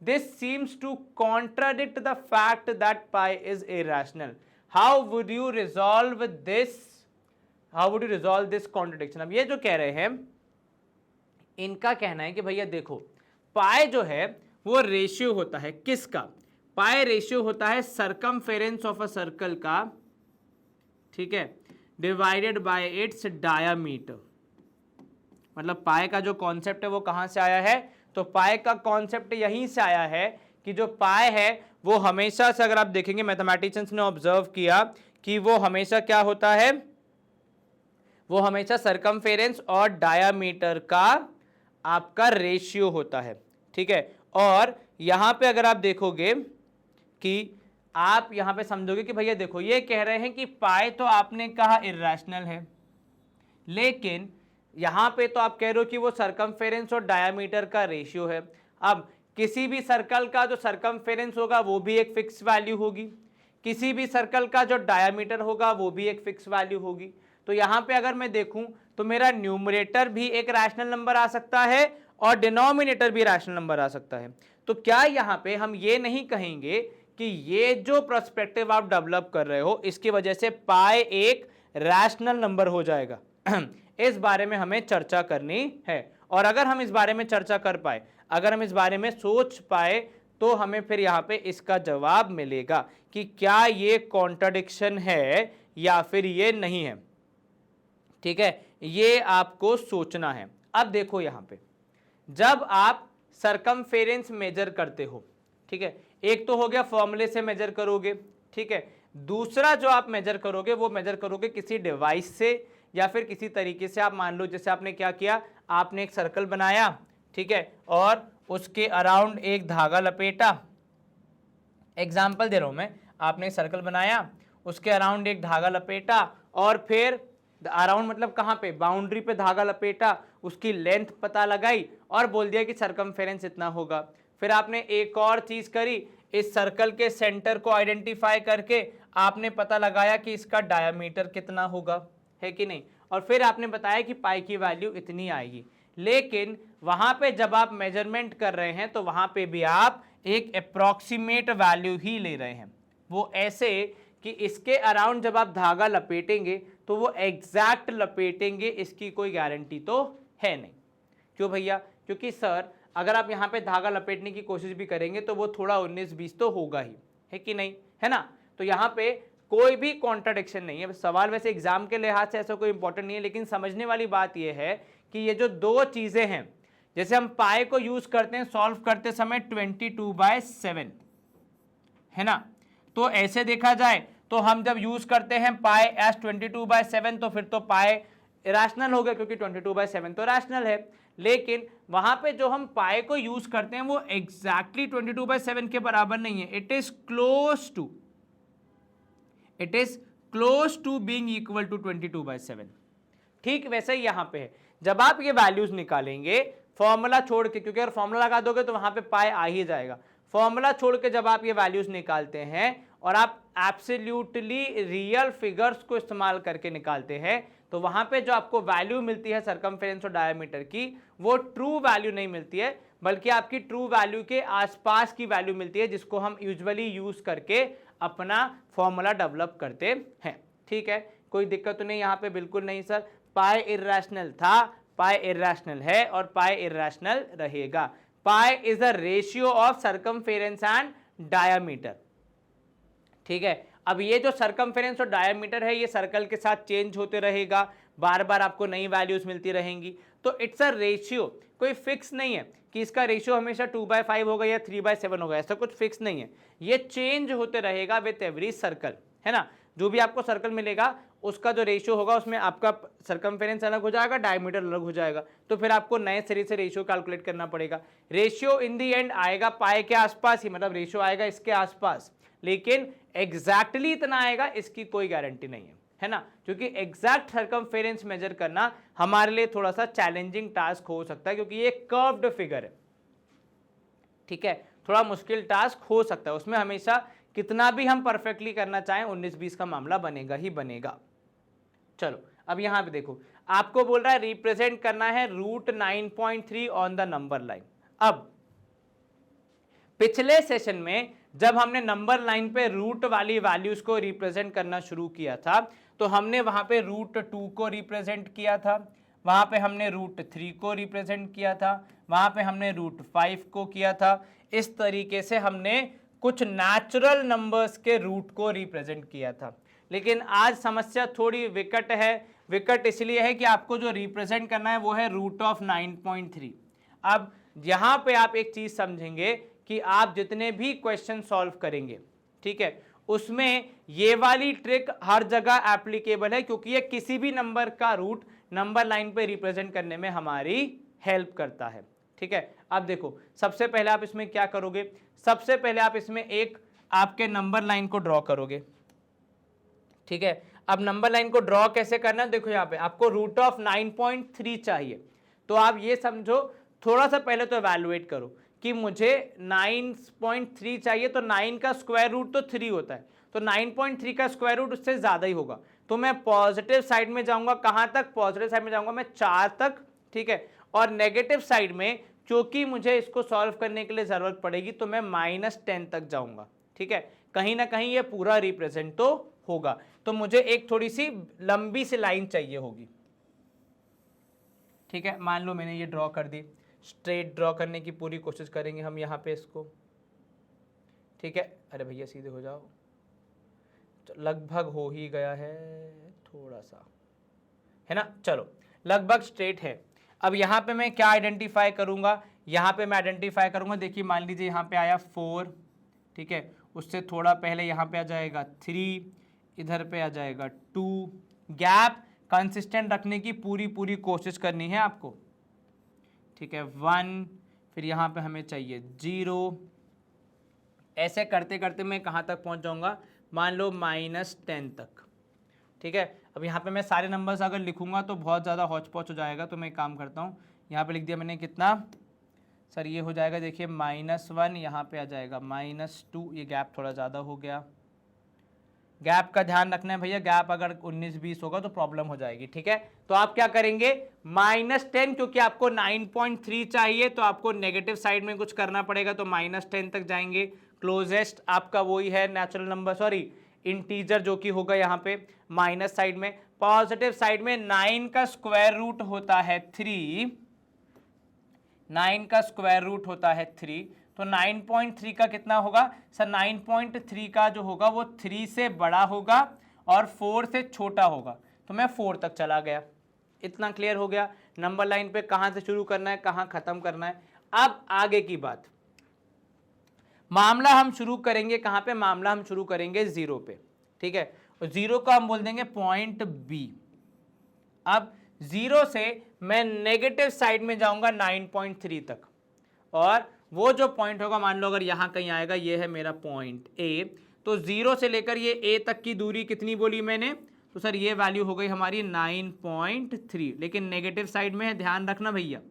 This seems to contradict the fact that pi is irrational. How would you resolve this, how would you resolve this contradiction? अब ये जो कह रहे हैं, इनका कहना है कि भैया देखो, पाई जो है वो रेशियो होता है किसका, पाई रेशियो होता है सर्कमफेरेंस ऑफ अ सर्कल का, ठीक है, डिवाइडेड बाय इट्स डायामीटर। मतलब पाई का जो कॉन्सेप्ट है वो कहां से आया है, तो पाई का कॉन्सेप्ट यहीं से आया है कि जो पाई है वो हमेशा से, अगर आप देखेंगे मैथमेटिशियंस ने ऑब्जर्व किया कि वो हमेशा क्या होता है, वो हमेशा सर्कमफेरेंस और डायामीटर का आपका रेशियो होता है। ठीक है, और यहां पे अगर आप देखोगे कि आप यहां पे समझोगे कि भैया देखो, ये कह रहे हैं कि पाई तो आपने कहा इरेशनल है, लेकिन यहां पे तो आप कह रहे हो कि वो सर्कमफेरेंस और डायामीटर का रेशियो है। अब किसी भी सर्कल का जो सर्कमफेरेंस होगा वो भी एक फिक्स वैल्यू होगी, किसी भी सर्कल का जो डायामीटर होगा वो भी एक फिक्स वैल्यू होगी। तो यहाँ पे अगर मैं देखूं तो मेरा न्यूमरेटर भी एक रैशनल नंबर आ सकता है और डिनोमिनेटर भी रैशनल नंबर आ सकता है। तो क्या यहाँ पे हम ये नहीं कहेंगे कि ये जो पर्सपेक्टिव आप डेवलप कर रहे हो इसकी वजह से पाई एक रैशनल नंबर हो जाएगा? इस बारे में हमें चर्चा करनी है, और अगर हम इस बारे में चर्चा कर पाए, अगर हम इस बारे में सोच पाए, तो हमें फिर यहाँ पे इसका जवाब मिलेगा कि क्या ये कॉन्ट्रडिक्शन है या फिर ये नहीं है। ठीक है, ये आपको सोचना है। अब देखो यहाँ पे जब आप सरकमफेरेंस मेजर करते हो, ठीक है, एक तो हो गया फॉर्मूले से मेजर करोगे, ठीक है, दूसरा जो आप मेजर करोगे वो मेजर करोगे किसी डिवाइस से या फिर किसी तरीके से। आप मान लो जैसे आपने क्या किया, आपने एक सर्कल बनाया, ठीक है, और उसके अराउंड एक धागा लपेटा। एग्जाम्पल दे रहा हूं मैं, आपने एक सर्कल बनाया, उसके अराउंड एक धागा लपेटा और फिर अराउंड मतलब कहाँ पे, बाउंड्री पे धागा लपेटा, उसकी लेंथ पता लगाई और बोल दिया कि सरकमफेरेंस इतना होगा। फिर आपने एक और चीज करी, इस सर्कल के सेंटर को आइडेंटिफाई करके आपने पता लगाया कि इसका डायमीटर कितना होगा, है कि नहीं, और फिर आपने बताया कि पाई की वैल्यू इतनी आएगी। लेकिन वहां पे जब आप मेजरमेंट कर रहे हैं तो वहां पे भी आप एक अप्रॉक्सीमेट वैल्यू ही ले रहे हैं। वो ऐसे कि इसके अराउंड जब आप धागा लपेटेंगे तो वो एग्जैक्ट लपेटेंगे, इसकी कोई गारंटी तो है नहीं। क्यों भैया? क्योंकि सर अगर आप यहाँ पे धागा लपेटने की कोशिश भी करेंगे तो वो थोड़ा 19-20 तो होगा ही, है कि नहीं, है ना। तो यहाँ पे कोई भी कॉन्ट्राडिक्शन नहीं है। सवाल वैसे एग्जाम के लिहाज से ऐसा कोई इंपॉर्टेंट नहीं है, लेकिन समझने वाली बात यह है कि ये जो दो चीजें हैं, जैसे हम पाई को यूज करते हैं सॉल्व करते समय 22/7, है ना, तो ऐसे देखा जाए तो हम जब यूज करते हैं पाई एस 22/7 तो फिर तो पाई रैशनल हो गया क्योंकि 22/7 तो रैशनल है। लेकिन वहां पे जो हम पाई को यूज करते हैं वो एग्जैक्टली 22/7 के बराबर नहीं है। It is close to being equal to 22/7। ठीक वैसे ही यहां पे है, जब आप ये वैल्यूज निकालेंगे फॉर्मूला छोड़ के, क्योंकि अगर फॉर्मूला लगा दोगे तो वहां पे पाई आ ही जाएगा। फॉर्मूला छोड़ के जब आप ये वैल्यूज निकालते हैं और आप एब्सोल्युटली रियल फिगर्स को इस्तेमाल करके निकालते हैं तो वहां पे जो आपको वैल्यू मिलती है सरकमफेरेंस और डायमीटर की, वो ट्रू वैल्यू नहीं मिलती है, बल्कि आपकी ट्रू वैल्यू के आसपास की वैल्यू मिलती है, जिसको हम यूजुअली यूज करके अपना फॉर्मूला डेवलप करते हैं। ठीक है, कोई दिक्कत तो नहीं यहाँ पे? बिल्कुल नहीं सर, पाई इर्रेशनल था, पाई इर्रेशनल है और पाई इर्रेशनल रहेगा। Pi is a ratio of circumference and diameter. ठीक है, अब ये जो सरकमफेरेंस और डायमीटर है ये सर्कल के साथ चेंज होते रहेगा, बार बार आपको नई वैल्यूज मिलती रहेंगी। तो इट्स अ रेशियो, कोई फिक्स नहीं है कि इसका रेशियो हमेशा 2/5 होगा या 3/7 होगा, ऐसा कुछ फिक्स नहीं है। ये चेंज होते रहेगा विथ एवरी सर्कल, है ना। जो भी आपको सर्कल मिलेगा उसका जो रेशियो होगा उसमें आपका सरकमफेरेंस अलग हो जाएगा, डायमीटर अलग हो जाएगा, तो फिर आपको नए सिरे से रेशियो कैलकुलेट करना पड़ेगा। रेशियो इन दी एंड आएगा पाई के आसपास ही, मतलब रेशियो आएगा इसके आसपास, लेकिन एग्जैक्टली इतना आएगा इसकी कोई गारंटी नहीं है ना, क्योंकि एग्जैक्ट सरकमफेरेंस मेजर करना हमारे लिए थोड़ा सा चैलेंजिंग टास्क हो सकता है, क्योंकि ये कर्व्ड फिगर है। ठीक है, थोड़ा मुश्किल टास्क हो सकता है, उसमें हमेशा कितना भी हम परफेक्टली करना चाहें 19-20 का मामला बनेगा ही बनेगा। चलो अब यहां पे देखो, आपको बोल रहा है रिप्रेजेंट करना है √9.3 ऑन द नंबर लाइन। अब पिछले सेशन में जब हमने नंबर लाइन पे रूट वाली वैल्यूज को रिप्रेजेंट करना शुरू किया था तो हमने वहां पे √2 को रिप्रेजेंट किया था, वहां पे हमने √3 को रिप्रेजेंट किया था, वहां पे हमने √5 को किया था। इस तरीके से हमने कुछ नेचुरल नंबर्स के रूट को रिप्रेजेंट किया था। लेकिन आज समस्या थोड़ी विकट है। विकट इसलिए है कि आपको जो रिप्रेजेंट करना है वो है √9.3। अब यहां पे आप एक चीज समझेंगे कि आप जितने भी क्वेश्चन सॉल्व करेंगे, ठीक है, उसमें ये वाली ट्रिक हर जगह एप्लीकेबल है, क्योंकि ये किसी भी नंबर का रूट नंबर लाइन पे रिप्रेजेंट करने में हमारी हेल्प करता है। ठीक है, अब देखो सबसे पहले आप इसमें क्या करोगे, सबसे पहले आप इसमें एक आपके नंबर लाइन को ड्रॉ करोगे। ठीक है, अब नंबर लाइन को ड्रॉ कैसे करना है, देखो यहाँ पे आपको √9.3 चाहिए, तो आप ये समझो, थोड़ा सा पहले तो एवेलुएट करो कि मुझे 9.3 चाहिए, तो 9 का स्क्वायर रूट तो 3 होता है, तो 9.3 का स्क्वायर रूट उससे ज़्यादा ही होगा, तो मैं पॉजिटिव साइड में जाऊंगा। कहाँ तक? पॉजिटिव साइड में जाऊंगा मैं 4 तक, ठीक है। और नेगेटिव साइड में क्योंकि मुझे इसको सॉल्व करने के लिए ज़रूरत पड़ेगी तो मैं -10 तक जाऊंगा, ठीक है। कहीं ना कहीं ये पूरा रिप्रेजेंट तो होगा, तो मुझे एक थोड़ी सी लंबी सी लाइन चाहिए होगी, ठीक है। मान लो मैंने ये ड्रॉ कर दी, स्ट्रेट ड्रॉ करने की पूरी कोशिश करेंगे हम यहाँ पे इसको, ठीक है। अरे भैया सीधे हो जाओ, तो लगभग हो ही गया है, थोड़ा सा है ना, चलो लगभग स्ट्रेट है। अब यहाँ पे मैं क्या आइडेंटिफाई करूँगा? यहाँ पे मैं आइडेंटिफाई करूँगा, देखिए मान लीजिए यहाँ पे आया 4, ठीक है, उससे थोड़ा पहले यहाँ पे आ जाएगा 3, इधर पे आ जाएगा 2। गैप कंसिस्टेंट रखने की पूरी कोशिश करनी है आपको, ठीक है। 1, फिर यहाँ पे हमें चाहिए 0। ऐसे करते करते मैं कहाँ तक पहुँच जाऊँगा? मान लो -10 तक, ठीक है। अब यहाँ पे मैं सारे नंबर्स अगर लिखूंगा तो बहुत ज़्यादा हौच पौच हो जाएगा, तो मैं एक काम करता हूँ, यहाँ पे लिख दिया मैंने कितना सर, ये हो जाएगा देखिए -1, यहाँ पे आ जाएगा -2, ये गैप थोड़ा ज़्यादा हो गया। गैप का ध्यान रखना है भैया, गैप अगर 19-20 होगा तो प्रॉब्लम हो जाएगी, ठीक है। तो आप क्या करेंगे? -10, क्योंकि आपको 9.3 चाहिए तो आपको नेगेटिव साइड में कुछ करना पड़ेगा, तो -10 तक जाएंगे। क्लोजेस्ट आपका वही है नेचुरल नंबर, सॉरी इंटीजर, जो कि होगा यहाँ पे माइनस साइड में। पॉजिटिव साइड में 9 का स्क्वायर रूट होता है 3, 9 का स्क्वायर रूट होता है 3, तो 9.3 का कितना होगा सर? 9.3 का जो होगा वो 3 से बड़ा होगा और 4 से छोटा होगा, तो मैं 4 तक चला गया। इतना क्लियर हो गया नंबर लाइन पे कहाँ से शुरू करना है, कहाँ खत्म करना है। अब आगे की बात, मामला हम शुरू करेंगे कहाँ पे? मामला हम शुरू करेंगे 0 पे, ठीक है। और 0 को हम बोल देंगे पॉइंट बी। अब 0 से मैं नेगेटिव साइड में जाऊंगा 9.3 तक, और वो जो पॉइंट होगा, मान लो अगर यहां कहीं आएगा, ये है मेरा पॉइंट ए, तो 0 से लेकर ये ए तक की दूरी कितनी बोली मैंने? तो सर ये वैल्यू हो गई हमारी 9.3, लेकिन नेगेटिव साइड में है, ध्यान रखना भैया।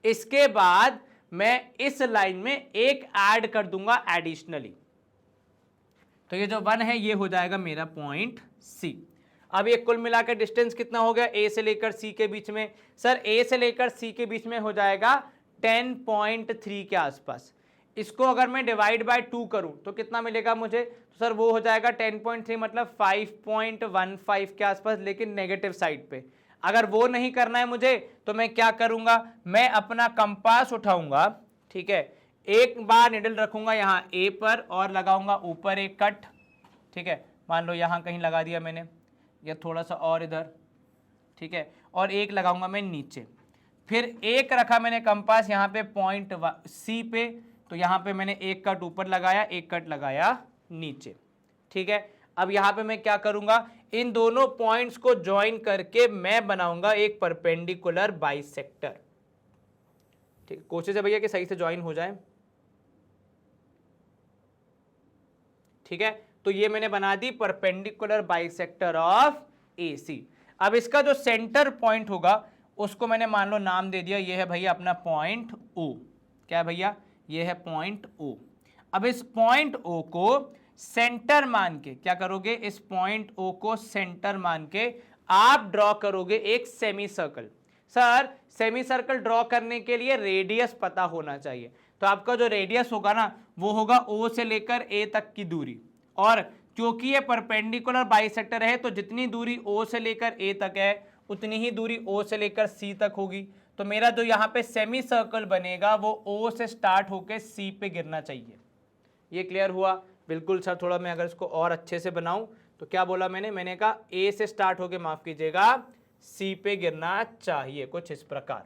इसके बाद मैं इस लाइन में एक ऐड कर दूंगा एडिशनली, तो ये जो 1 है ये हो जाएगा मेरा पॉइंट सी। अब ये कुल मिलाकर डिस्टेंस कितना हो गया ए से लेकर सी के बीच में? सर ए से लेकर सी के बीच में हो जाएगा 10.3 के आसपास। इसको अगर मैं डिवाइड बाय 2 करूं तो कितना मिलेगा मुझे? तो सर वो हो जाएगा 10.3 मतलब 5.15 के आसपास, लेकिन नेगेटिव साइड पे। अगर वो नहीं करना है मुझे तो मैं क्या करूंगा? मैं अपना कंपास उठाऊंगा, ठीक है, एक बार निडल रखूंगा यहाँ ए पर और लगाऊंगा ऊपर एक कट, ठीक है। मान लो यहाँ कहीं लगा दिया मैंने, या थोड़ा सा और इधर, ठीक है, और एक लगाऊंगा मैं नीचे। फिर एक रखा मैंने कंपास यहाँ पे पॉइंट सी पे, तो यहाँ पे मैंने एक कट ऊपर लगाया, एक कट लगाया नीचे, ठीक है। अब यहाँ पे मैं क्या करूंगा? इन दोनों पॉइंट्स को ज्वाइन करके मैं बनाऊंगा एक परपेंडिकुलर बाइसेक्टर, ठीक। कोशिश है भैया कि सही से ज्वाइन हो जाए, ठीक है। तो ये मैंने बना the perpendicular bisector of AC। अब इसका जो सेंटर पॉइंट होगा उसको मैंने मान लो नाम दे दिया, ये है भैया अपना पॉइंट O। क्या भैया? ये है पॉइंट O। अब इस पॉइंट O को सेंटर मान के क्या करोगे? इस पॉइंट O को सेंटर मान के आप ड्रॉ करोगे एक semi circle. Sir semi circle draw करने के लिए रेडियस पता होना चाहिए, तो आपका जो रेडियस होगा ना वो होगा O से लेकर A तक की दूरी, और क्योंकि ये परपेंडिकुलर बाइसेक्टर है तो जितनी दूरी O से लेकर A तक है उतनी ही दूरी O से लेकर C तक होगी। तो मेरा जो यहाँ पे सेमी सर्कल बनेगा वो O से स्टार्ट होकर C पे गिरना चाहिए। ये क्लियर हुआ? बिल्कुल सर, थोड़ा मैं अगर इसको और अच्छे से बनाऊं तो क्या बोला मैंने? मैंने कहा A से स्टार्ट होकर, माफ कीजिएगा, C पे गिरना चाहिए, कुछ इस प्रकार।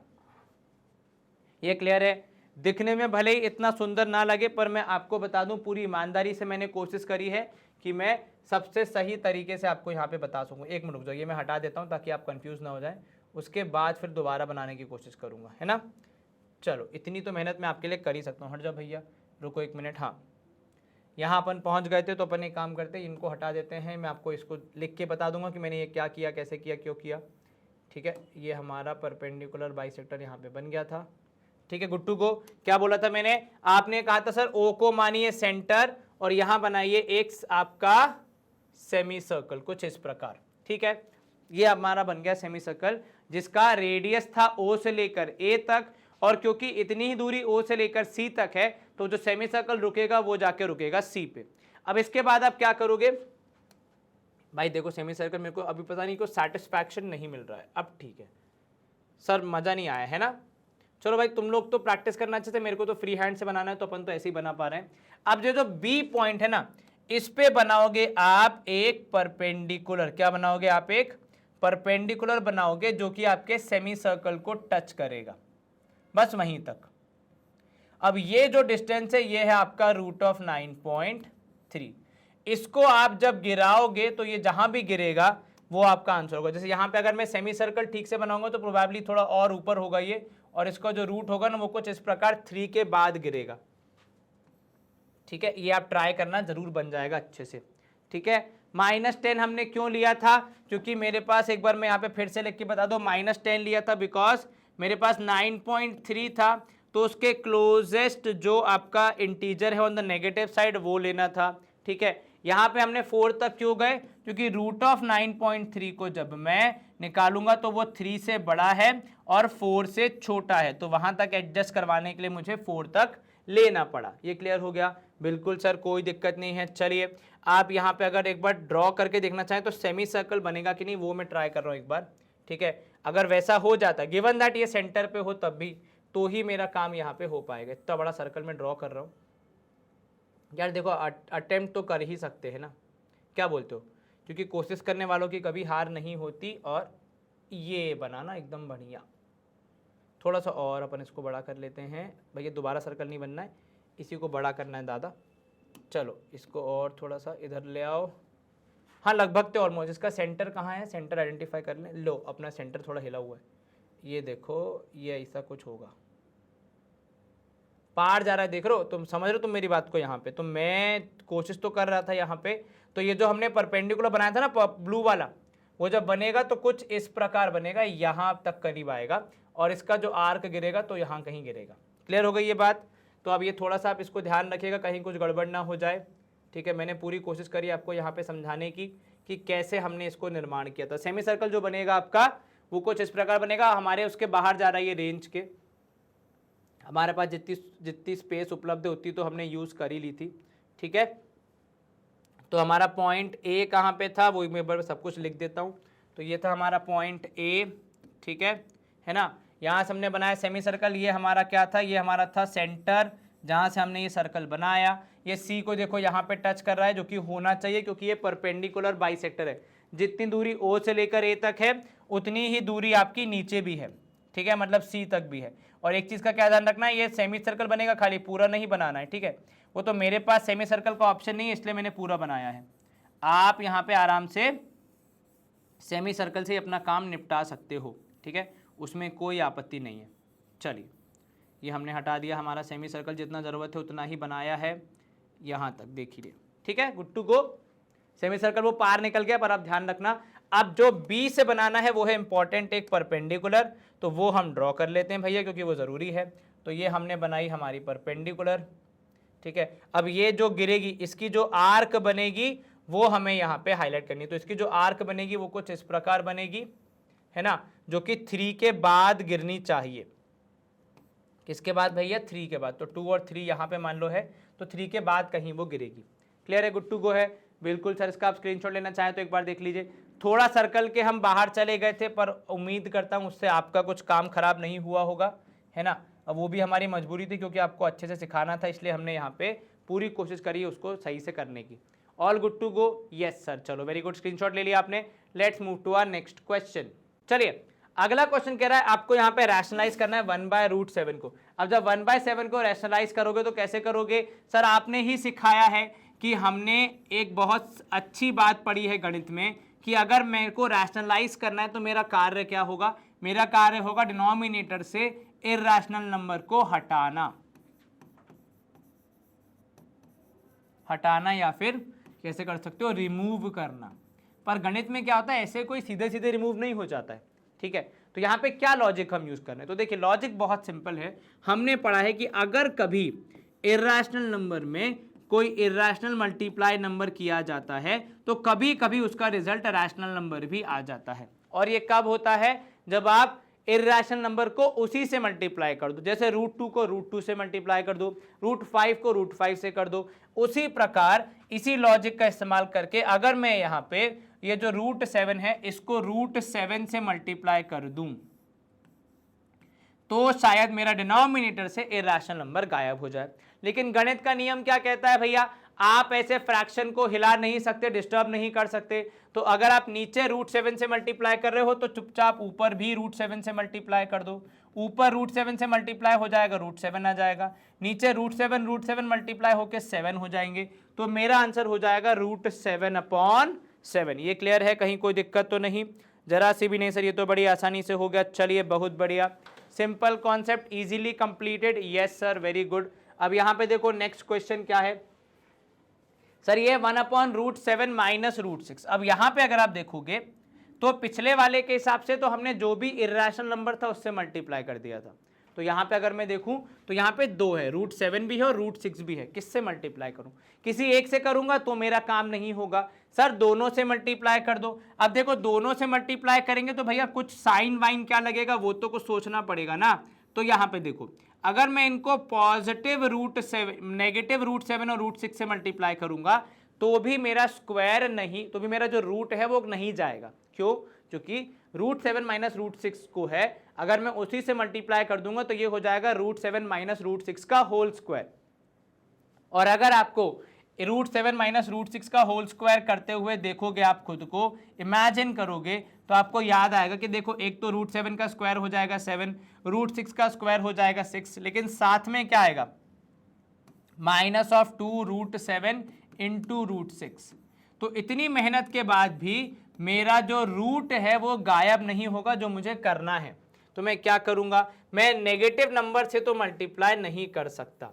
ये क्लियर है? दिखने में भले ही इतना सुंदर ना लगे, पर मैं आपको बता दूं पूरी ईमानदारी से मैंने कोशिश करी है कि मैं सबसे सही तरीके से आपको यहाँ पे बता सकूँ। एक मिनट रुक जाओ, ये मैं हटा देता हूँ ताकि आप कंफ्यूज ना हो जाए, उसके बाद फिर दोबारा बनाने की कोशिश करूँगा, है ना। चलो इतनी तो मेहनत मैं आपके लिए कर ही सकता हूँ। हट जाओ भैया, रुको एक मिनट। हाँ, यहाँ अपन पहुँच गए थे तो अपन एक काम करते हैं, इनको हटा देते हैं। मैं आपको इसको लिख के बता दूंगा कि मैंने ये क्या किया, कैसे किया, क्यों किया, ठीक है। ये हमारा परपेंडिकुलर बाइसेक्टर यहाँ पे बन गया था, ठीक है। गुट्टू को क्या बोला था मैंने? आपने कहा था सर O को मानिए सेंटर और यहाँ बनाइए एक आपका सेमी सर्कल कुछ इस प्रकार, ठीक है। ये हमारा बन गया सेमी सर्कल जिसका रेडियस था O से लेकर A तक, और क्योंकि इतनी ही दूरी O से लेकर C तक है तो जो सेमी सर्कल रुकेगा वो जाके रुकेगा C पे। अब इसके बाद आप क्या करोगे भाई, देखो सेमी सर्कल मेरे को अभी पता नहीं, को सेटिस्फैक्शन नहीं मिल रहा है। अब ठीक है सर, मजा नहीं आया है ना। चलो भाई, तुम लोग तो प्रैक्टिस करना चाहते, मेरे को तो फ्री हैंड से बनाना है तो अपन तो ऐसे ही बना पा रहे हैं। अब जो बी पॉइंट है ना, इस पे बनाओगे आप एक परपेंडिकुलर, क्या बनाओगे आप, एक परपेंडिकुलर बनाओगे जो कि आपके सेमी सर्कल को टच करेगा, बस वहीं तक। अब ये जो डिस्टेंस है ये है आपका √9.3। इसको आप जब गिराओगे तो ये जहां भी गिरेगा वो आपका आंसर होगा। जैसे यहाँ पे अगर मैं सेमी सर्कल ठीक से बनाऊंगा तो प्रोबेबली थोड़ा और ऊपर होगा ये, और इसका जो रूट होगा ना वो कुछ इस प्रकार 3 के बाद गिरेगा, ठीक है। ये आप ट्राई करना, जरूर बन जाएगा अच्छे से, ठीक है। -10 हमने क्यों लिया था, क्योंकि मेरे पास, एक बार मैं यहाँ पे फिर से लिख के बता दो, -10 लिया था बिकॉज मेरे पास 9.3 था, तो उसके क्लोजेस्ट जो आपका इंटीजर है ऑन द नेगेटिव साइड वो लेना था, ठीक है। यहाँ पे हमने 4 तक क्यों गए, क्योंकि √9.3 को जब मैं निकालूंगा तो वो 3 से बड़ा है और 4 से छोटा है, तो वहां तक एडजस्ट करवाने के लिए मुझे 4 तक लेना पड़ा। ये क्लियर हो गया? बिल्कुल सर, कोई दिक्कत नहीं है। चलिए आप यहाँ पे अगर एक बार ड्रॉ करके देखना चाहें तो सेमी सर्कल बनेगा कि नहीं वो मैं ट्राई कर रहा हूँ एक बार, ठीक है। अगर वैसा हो जाता, गिवन दैट ये सेंटर पे हो तब भी, तो ही मेरा काम यहाँ पे हो पाएगा। इतना बड़ा सर्कल मैं ड्रॉ कर रहा हूँ यार, देखो अटेम्प्ट तो कर ही सकते हैं ना, क्या बोलते हो, क्योंकि कोशिश करने वालों की कभी हार नहीं होती। और ये बनाना एकदम बढ़िया, थोड़ा सा और अपन इसको बड़ा कर लेते हैं भैया, दोबारा सर्कल नहीं बनना है, इसी को बड़ा करना है दादा। चलो इसको और थोड़ा सा इधर ले आओ, हाँ लगभग तो ऑलमोस्ट। इसका सेंटर कहाँ है, सेंटर आइडेंटिफाई कर लें। लो अपना सेंटर थोड़ा हिला हुआ है, ये देखो, ये ऐसा कुछ होगा, पार जा रहा है, देख रहे हो तुम, समझ रहे हो तुम मेरी बात को। यहाँ पे तो मैं कोशिश तो कर रहा था यहाँ पे, तो ये जो हमने परपेंडिकुलर बनाया था ना ब्लू वाला, वो जब बनेगा तो कुछ इस प्रकार बनेगा, यहाँ तक करीब आएगा, और इसका जो आर्क गिरेगा तो यहाँ कहीं गिरेगा। क्लियर हो गई ये बात? तो अब ये थोड़ा सा आप इसको ध्यान रखिएगा कहीं कुछ गड़बड़ ना हो जाए, ठीक है। मैंने पूरी कोशिश करी आपको यहाँ पे समझाने की कि कैसे हमने इसको निर्माण किया था। सेमी सर्कल जो बनेगा आपका वो कुछ इस प्रकार बनेगा, हमारे उसके बाहर जा रहा है ये रेंज के, हमारे पास जितनी स्पेस उपलब्ध होती तो हमने यूज़ कर ही ली थी, ठीक है। तो हमारा पॉइंट ए कहाँ पे था वो मैं एक बार सब कुछ लिख देता हूँ। तो ये था हमारा पॉइंट ए, ठीक है ना। यहाँ से हमने बनाया सेमी सर्कल, ये हमारा क्या था, ये हमारा था सेंटर जहाँ से हमने ये सर्कल बनाया। ये सी को देखो यहाँ पे टच कर रहा है, जो कि होना चाहिए क्योंकि ये परपेंडिकुलर बाइसेक्टर है। जितनी दूरी ओ से लेकर ए तक है उतनी ही दूरी आपकी नीचे भी है, ठीक है, मतलब सी तक भी है। और एक चीज़ का क्या ध्यान रखना है, ये सेमी सर्कल बनेगा, खाली पूरा नहीं बनाना है, ठीक है। वो तो मेरे पास सेमी सर्कल का ऑप्शन नहीं है इसलिए मैंने पूरा बनाया है। आप यहाँ पे आराम से सेमी सर्कल से अपना काम निपटा सकते हो, ठीक है, उसमें कोई आपत्ति नहीं है। चलिए ये हमने हटा दिया, हमारा सेमी सर्कल जितना ज़रूरत है उतना ही बनाया है, यहाँ तक देखिए, ठीक है, good to go. Semi circle वो पार निकल गया, पर आप ध्यान रखना अब जो बी से बनाना है वो है इंपॉर्टेंट एक परपेंडिकुलर, तो वो हम ड्रॉ कर लेते हैं भैया क्योंकि वो ज़रूरी है। तो ये हमने बनाई हमारी परपेंडिकुलर, ठीक है। अब ये जो गिरेगी इसकी जो आर्क बनेगी वो हमें यहाँ पे हाईलाइट करनी है। तो इसकी जो आर्क बनेगी वो कुछ इस प्रकार बनेगी, है ना, जो कि 3 के बाद गिरनी चाहिए। किसके बाद भैया? 3 के बाद। तो 2 और 3 यहाँ पे मान लो है, तो 3 के बाद कहीं वो गिरेगी। क्लियर है? गुड टू गो है, बिल्कुल सर। इसका आप स्क्रीनशॉट लेना चाहें तो एक बार देख लीजिए। थोड़ा सर्कल के हम बाहर चले गए थे, पर उम्मीद करता हूँ उससे आपका कुछ काम खराब नहीं हुआ होगा, है ना। अब वो भी हमारी मजबूरी थी क्योंकि आपको अच्छे से सिखाना था, इसलिए हमने यहाँ पे पूरी कोशिश करी उसको सही से करने की। All good to go? Yes sir. चलो वेरी गुड, स्क्रीनशॉट ले लिया आपने। Let's move to our next question. चलिए अगला क्वेश्चन कह रहा है आपको यहाँ पे रैशनलाइज करना है 1/√7 को। अब जब 1/7 को रैशनलाइज करोगे तो कैसे करोगे सर? आपने ही सिखाया है कि हमने एक बहुत अच्छी बात पढ़ी है गणित में कि अगर मेरे को रैशनलाइज करना है तो मेरा कार्य क्या होगा? मेरा कार्य होगा डिनोमिनेटर से इर्रेशनल नंबर को हटाना या फिर कैसे कर सकते हो, रिमूव करना। पर गणित में क्या होता है, ऐसे कोई सीधे सीधे रिमूव नहीं हो जाता है, ठीक है। तो यहाँ पे क्या लॉजिक हम यूज कर रहे हैं? तो देखिए लॉजिक बहुत सिंपल है। हमने पढ़ा है कि अगर कभी इर्रेशनल नंबर में कोई इर्रेशनल मल्टीप्लाई नंबर किया जाता है तो कभी कभी उसका रिजल्ट रैशनल नंबर भी आ जाता है। और ये कब होता है? जब आप इर्रेशनल नंबर को उसी से मल्टीप्लाई कर दो, जैसे √2 को √2 से मल्टीप्लाई कर दो, √5 को √5 से कर दो। उसी प्रकार इसी लॉजिक का इस्तेमाल करके अगर मैं यहाँ पे ये जो √7 है इसको √7 से मल्टीप्लाई कर दूं तो शायद मेरा डिनोमिनेटर से इर्रेशनल नंबर गायब हो जाए। लेकिन गणित का नियम क्या कहता है भैया? आप ऐसे फ्रैक्शन को हिला नहीं सकते, डिस्टर्ब नहीं कर सकते। तो अगर आप नीचे √7 से मल्टीप्लाई कर रहे हो तो चुपचाप ऊपर भी √7 से मल्टीप्लाई कर दो। ऊपर √7 से मल्टीप्लाई हो जाएगा, √7 आ जाएगा। नीचे √7 मल्टीप्लाई होकर 7 हो जाएंगे। तो मेरा आंसर हो जाएगा √7/7। ये क्लियर है? कहीं कोई दिक्कत तो नहीं? जरा सी भी नहीं सर, ये तो बड़ी आसानी से हो गया। चलिए बहुत बढ़िया, simple concept, easily completed. Yes sir, very good. अब यहां पे देखो नेक्स्ट क्वेश्चन क्या है सर, ये 1/√7 माइनस √6। अब यहां पे अगर आप देखोगे तो पिछले वाले के हिसाब से तो हमने जो भी इर्रेशनल नंबर था उससे मल्टीप्लाई कर दिया था। तो यहां पे अगर मैं देखूं तो यहां पे 2 है, √7 भी है और √6 भी है। किससे मल्टीप्लाई करूं? किसी एक से करूंगा तो मेरा काम नहीं होगा। सर दोनों से मल्टीप्लाई कर दो। अब देखो दोनों से मल्टीप्लाई करेंगे तो भैया कुछ साइन वाइन क्या लगेगा वो तो कुछ सोचना पड़ेगा ना। तो यहां पे देखो, अगर मैं इनको पॉजिटिव √7 नेगेटिव √7 और √6 से मल्टीप्लाई करूंगा तो भी मेरा स्क्वायर नहीं, तो भी मेरा जो रूट है वो नहीं जाएगा। क्यों? क्योंकि √7 माइनस √6 को है, अगर मैं उसी से मल्टीप्लाई कर दूंगा तो ये हो जाएगा √7 माइनस √6 का होल स्क्वायर। और अगर आपको √7 माइनस √6 का होल स्क्वायर करते हुए देखोगे, आप खुद को इमेजिन करोगे तो आपको याद आएगा कि देखो एक तो √7 का स्क्वायर हो जाएगा 7, √6 का स्क्वायर हो जाएगा 6, लेकिन साथ में क्या आएगा? -2√7 इंटू √6। तो इतनी मेहनत के बाद भी मेरा जो रूट है वो गायब नहीं होगा, जो मुझे करना है। तो मैं क्या करूंगा? मैं नेगेटिव नंबर से तो मल्टीप्लाई नहीं कर सकता,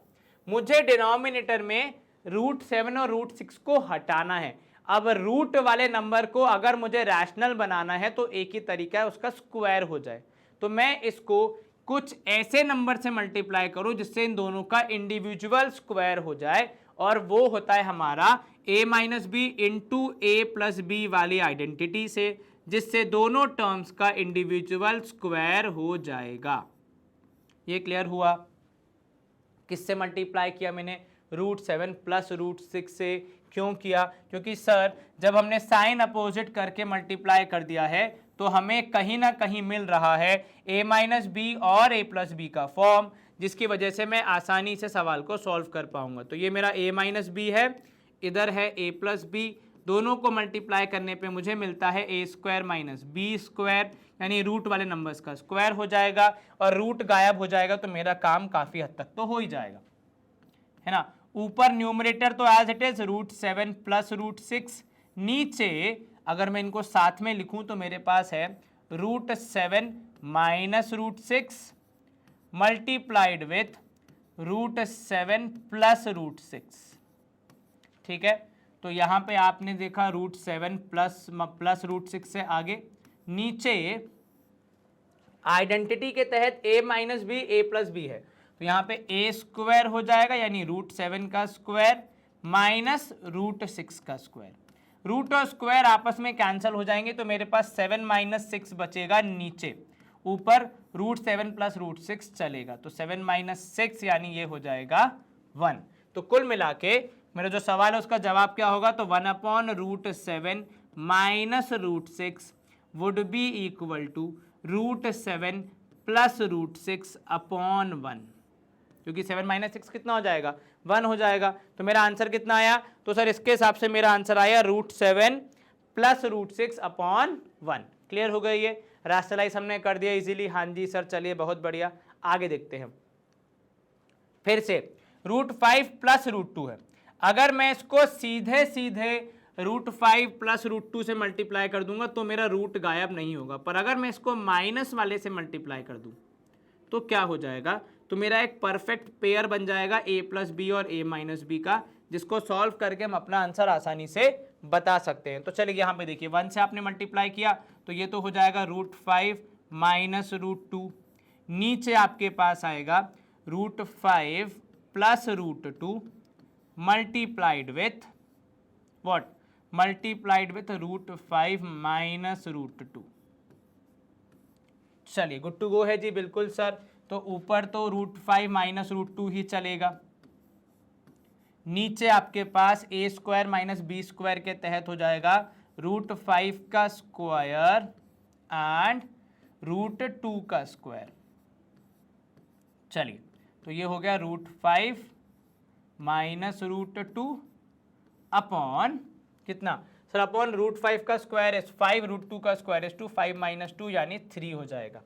मुझे डिनोमिनेटर में √7 और √6 को हटाना है। अब रूट वाले नंबर को अगर मुझे रैशनल बनाना है तो एक ही तरीका है, उसका स्क्वायर हो जाए। तो मैं इसको कुछ ऐसे नंबर से मल्टीप्लाई करूं जिससे इन दोनों का इंडिविजुअल स्क्वायर हो जाए, और वो होता है हमारा a-b इंटू a+b वाली आइडेंटिटी से, जिससे दोनों टर्म्स का इंडिविजुअल स्क्वायर हो जाएगा। ये क्लियर हुआ? किससे मल्टीप्लाई किया मैंने? √7 प्लस √6 से। क्यों किया? क्योंकि सर जब हमने साइन अपोजिट करके मल्टीप्लाई कर दिया है तो हमें कहीं ना कहीं मिल रहा है a-b और a+b का फॉर्म, जिसकी वजह से मैं आसानी से सवाल को सॉल्व कर पाऊंगा। तो ये मेरा a-b है, इधर है a+b, दोनों को मल्टीप्लाई करने पे मुझे मिलता है a² माइनस b², यानी रूट वाले नंबर्स का स्क्वायर हो जाएगा और रूट गायब हो जाएगा, तो मेरा काम काफ़ी हद तक तो हो ही जाएगा, है ना। ऊपर न्यूमरेटर तो एज इट इज √7 प्लस √6, नीचे अगर मैं इनको साथ में लिखूं तो मेरे पास है √7 माइनस √6 मल्टीप्लाइड विथ √7 प्लस √6। ठीक है, तो यहां पे आपने देखा √7 प्लस √6 से आगे, नीचे आइडेंटिटी के तहत a-b a+b है, तो यहाँ पे a² हो जाएगा, यानी √7 का स्क्वायर माइनस √6 का स्क्वायर। रूट और स्क्वायर आपस में कैंसिल हो जाएंगे, तो मेरे पास 7 - 6 बचेगा नीचे, ऊपर √7 प्लस √6 चलेगा, तो 7 - 6 यानी ये हो जाएगा 1। तो कुल मिला के मेरा जो सवाल है उसका जवाब क्या होगा? तो 1/√7 minus √6 would be equal to √7 plus √6 upon 1, क्योंकि 7 - 6 कितना हो जाएगा? 1 हो जाएगा। तो मेरा आंसर कितना आया? तो सर इसके हिसाब से मेरा आंसर आया √7 प्लस √6 अपॉन 1। क्लियर हो गई? ये रैशनलाइज हमने कर दिया इजीली। हाँ जी सर, चलिए बहुत बढ़िया, आगे देखते हैं। फिर से √5 प्लस √2 है, अगर मैं इसको सीधे सीधे √5 प्लस √2 से मल्टीप्लाई कर दूंगा तो मेरा रूट गायब नहीं होगा, पर अगर मैं इसको माइनस वाले से मल्टीप्लाई कर दूं तो क्या हो जाएगा? तो मेरा एक परफेक्ट पेयर बन जाएगा a+b और a-b का, जिसको सॉल्व करके हम अपना आंसर आसानी से बता सकते हैं। तो चलिए यहाँ पे देखिए, 1 से आपने मल्टीप्लाई किया तो ये तो हो जाएगा √5 माइनस √2, नीचे आपके पास आएगा √5 plus √2 multiplied with what, multiplied with √5 minus √2। चलिए गुड टू गो है जी, बिल्कुल सर। तो ऊपर तो √5 माइनस √2 ही चलेगा, नीचे आपके पास a² माइनस b² के तहत हो जाएगा √5 का स्क्वायर एंड √2 का स्क्वायर। चलिए तो ये हो गया √5 माइनस √2 अपॉन कितना सर, अपॉन √5 का स्क्वायर इज 5, √2 का स्क्वायर इज 2, 5 माइनस 2 यानी 3 हो जाएगा।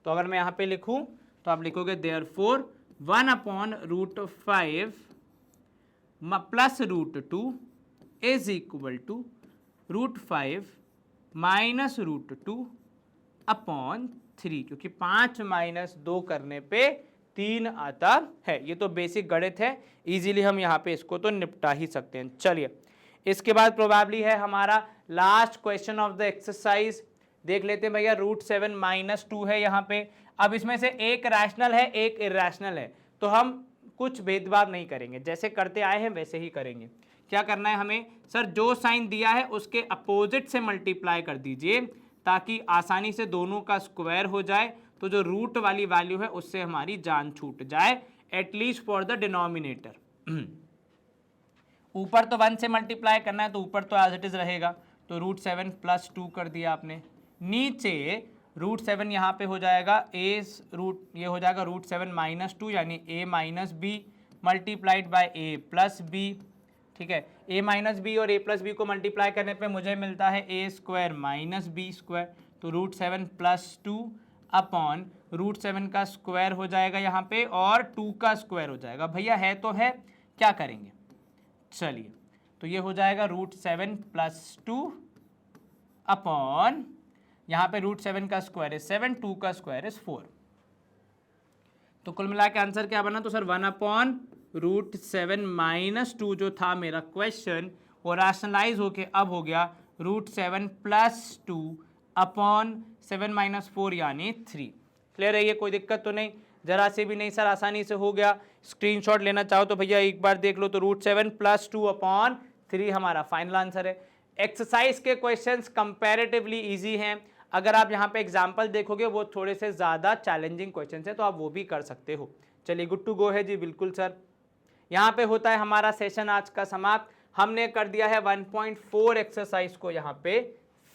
तो अगर मैं यहाँ पे लिखूं तो आप लिखोगे therefore 1 upon √5 plus √2 is equal to √5 minus √2 upon 3, क्योंकि 5 माइनस 2 करने पे 3 आता है। ये तो बेसिक गणित है, इजीली हम यहाँ पे इसको तो निपटा ही सकते हैं। चलिए इसके बाद प्रोबेबली है हमारा last question of the exercise, देख लेते हैं भैया। √7 माइनस 2 है यहाँ पे। अब इसमें से एक रैशनल है एक इरेशनल है, तो हम कुछ भेदभाव नहीं करेंगे, जैसे करते आए हैं वैसे ही करेंगे। क्या करना है हमें सर, जो साइन दिया है उसके अपोजिट से मल्टीप्लाई कर दीजिए ताकि आसानी से दोनों का स्क्वायर हो जाए, तो जो रूट वाली वैल्यू है उससे हमारी जान छूट जाए, एटलीस्ट फॉर द डिनोमिनेटर। ऊपर तो 1 से मल्टीप्लाई करना है तो ऊपर तो एज इट इज रहेगा, तो √7 प्लस 2 कर दिया आपने। नीचे √7 यहाँ पे हो जाएगा ये हो जाएगा √7 माइनस 2 यानी a minus b multiplied by a plus b. ठीक है, a माइनस बी और a प्लस बी को मल्टीप्लाई करने पे मुझे मिलता है a² माइनस b², तो √7 प्लस 2 अपॉन √7 का स्क्वायर हो जाएगा यहाँ पे और 2 का स्क्वायर हो जाएगा। भैया है तो है, क्या करेंगे, चलिए तो ये हो जाएगा √7 प्लस 2 अपॉन यहाँ पे √7 का स्क्वायर इज 7, 2 का स्क्वायर इज 4। तो कुल मिला के आंसर क्या बना, तो सर 1 अपॉन √7 माइनस 2 जो था मेरा क्वेश्चन वो रैशनलाइज होके अब हो गया √7 प्लस 2 अपॉन 7 माइनस 4 यानी 3। क्लियर है, ये कोई दिक्कत तो नहीं, जरा से भी नहीं सर, आसानी से हो गया। स्क्रीनशॉट लेना चाहो तो भैया एक बार देख लो, तो √7 प्लस 2 अपॉन 3 हमारा फाइनल आंसर है। एक्सरसाइज के क्वेश्चंस कंपैरेटिवली इजी हैं, अगर आप यहाँ पे एग्जाम्पल देखोगे वो थोड़े से ज़्यादा चैलेंजिंग क्वेश्चंस हैं, तो आप वो भी कर सकते हो। चलिए गुड टू गो है जी, बिल्कुल सर। यहाँ पे होता है हमारा सेशन आज का समाप्त। हमने कर दिया है 1.4 एक्सरसाइज को यहाँ पे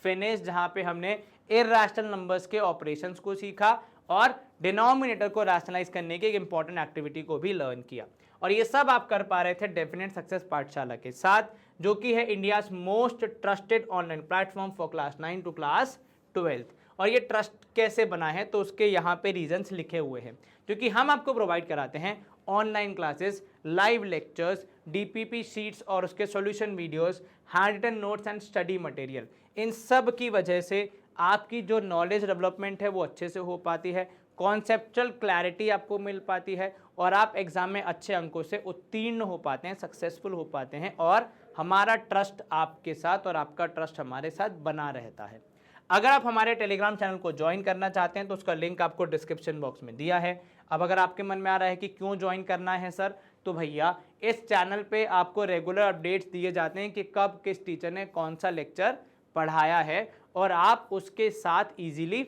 फिनिश, जहाँ पे हमने इर्रेशनल नंबर्स के ऑपरेशंस को सीखा और डिनोमिनेटर को रैशनलाइज करने की एक इंपॉर्टेंट एक्टिविटी को भी लर्न किया। और ये सब आप कर पा रहे थे डेफिनेट सक्सेस पाठशाला के साथ, जो कि है India's most trusted online platform for class 9 to class 12। और ये ट्रस्ट कैसे बना है, तो उसके यहाँ पे रीजंस लिखे हुए हैं, क्योंकि हम आपको प्रोवाइड कराते हैं online classes, live lectures, DPP sheets और उसके solution videos, hand written notes and study material. इन सब की वजह से आपकी जो नॉलेज डेवलपमेंट है वो अच्छे से हो पाती है, कॉन्सेप्चुअल क्लैरिटी आपको मिल पाती है और आप एग्जाम में अच्छे अंकों से उत्तीर्ण हो पाते हैं, सक्सेसफुल हो पाते हैं और हमारा ट्रस्ट आपके साथ और आपका ट्रस्ट हमारे साथ बना रहता है। अगर आप हमारे टेलीग्राम चैनल को ज्वाइन करना चाहते हैं तो उसका लिंक आपको डिस्क्रिप्शन बॉक्स में दिया है। अब अगर आपके मन में आ रहा है कि क्यों ज्वाइन करना है सर, तो भैया इस चैनल पे आपको रेगुलर अपडेट्स दिए जाते हैं कि कब किस टीचर ने कौन सा लेक्चर पढ़ाया है और आप उसके साथ इजीली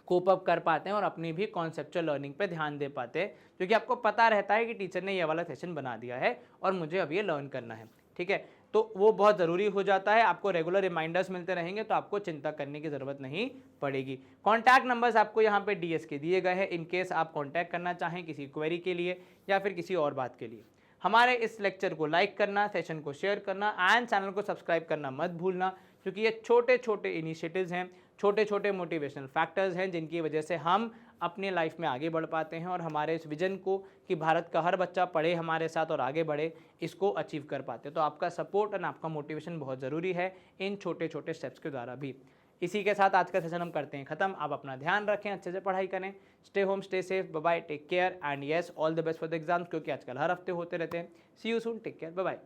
कोप अप कर पाते हैं और अपनी भी कॉन्सेप्चुअल लर्निंग पे ध्यान दे पाते हैं, क्योंकि आपको पता रहता है कि टीचर ने ये वाला सेशन बना दिया है और मुझे अब ये लर्न करना है। ठीक है, तो वो बहुत ज़रूरी हो जाता है, आपको रेगुलर रिमाइंडर्स मिलते रहेंगे तो आपको चिंता करने की ज़रूरत नहीं पड़ेगी। कॉन्टैक्ट नंबर्स आपको यहाँ पे डीएस के दिए गए हैं, इन केस आप कॉन्टैक्ट करना चाहें किसी क्वेरी के लिए या फिर किसी और बात के लिए। हमारे इस लेक्चर को लाइक करना, सेशन को शेयर करना एंड चैनल को सब्सक्राइब करना मत भूलना, क्योंकि ये छोटे छोटे इनिशिएटिव्स हैं, छोटे छोटे मोटिवेशनल फैक्टर्स हैं जिनकी वजह से हम अपने लाइफ में आगे बढ़ पाते हैं और हमारे इस विजन को कि भारत का हर बच्चा पढ़े हमारे साथ और आगे बढ़े, इसको अचीव कर पाते हैं। तो आपका सपोर्ट एंड आपका मोटिवेशन बहुत ज़रूरी है इन छोटे छोटे स्टेप्स के द्वारा भी। इसी के साथ आज का सेशन हम करते हैं खत्म। आप अपना ध्यान रखें, अच्छे से पढ़ाई करें, stay home, stay safe, bye bye, take care and yes all the best for the exams, क्योंकि आजकल हर हफ्ते होते रहते हैं। See you soon, take care, bye bye.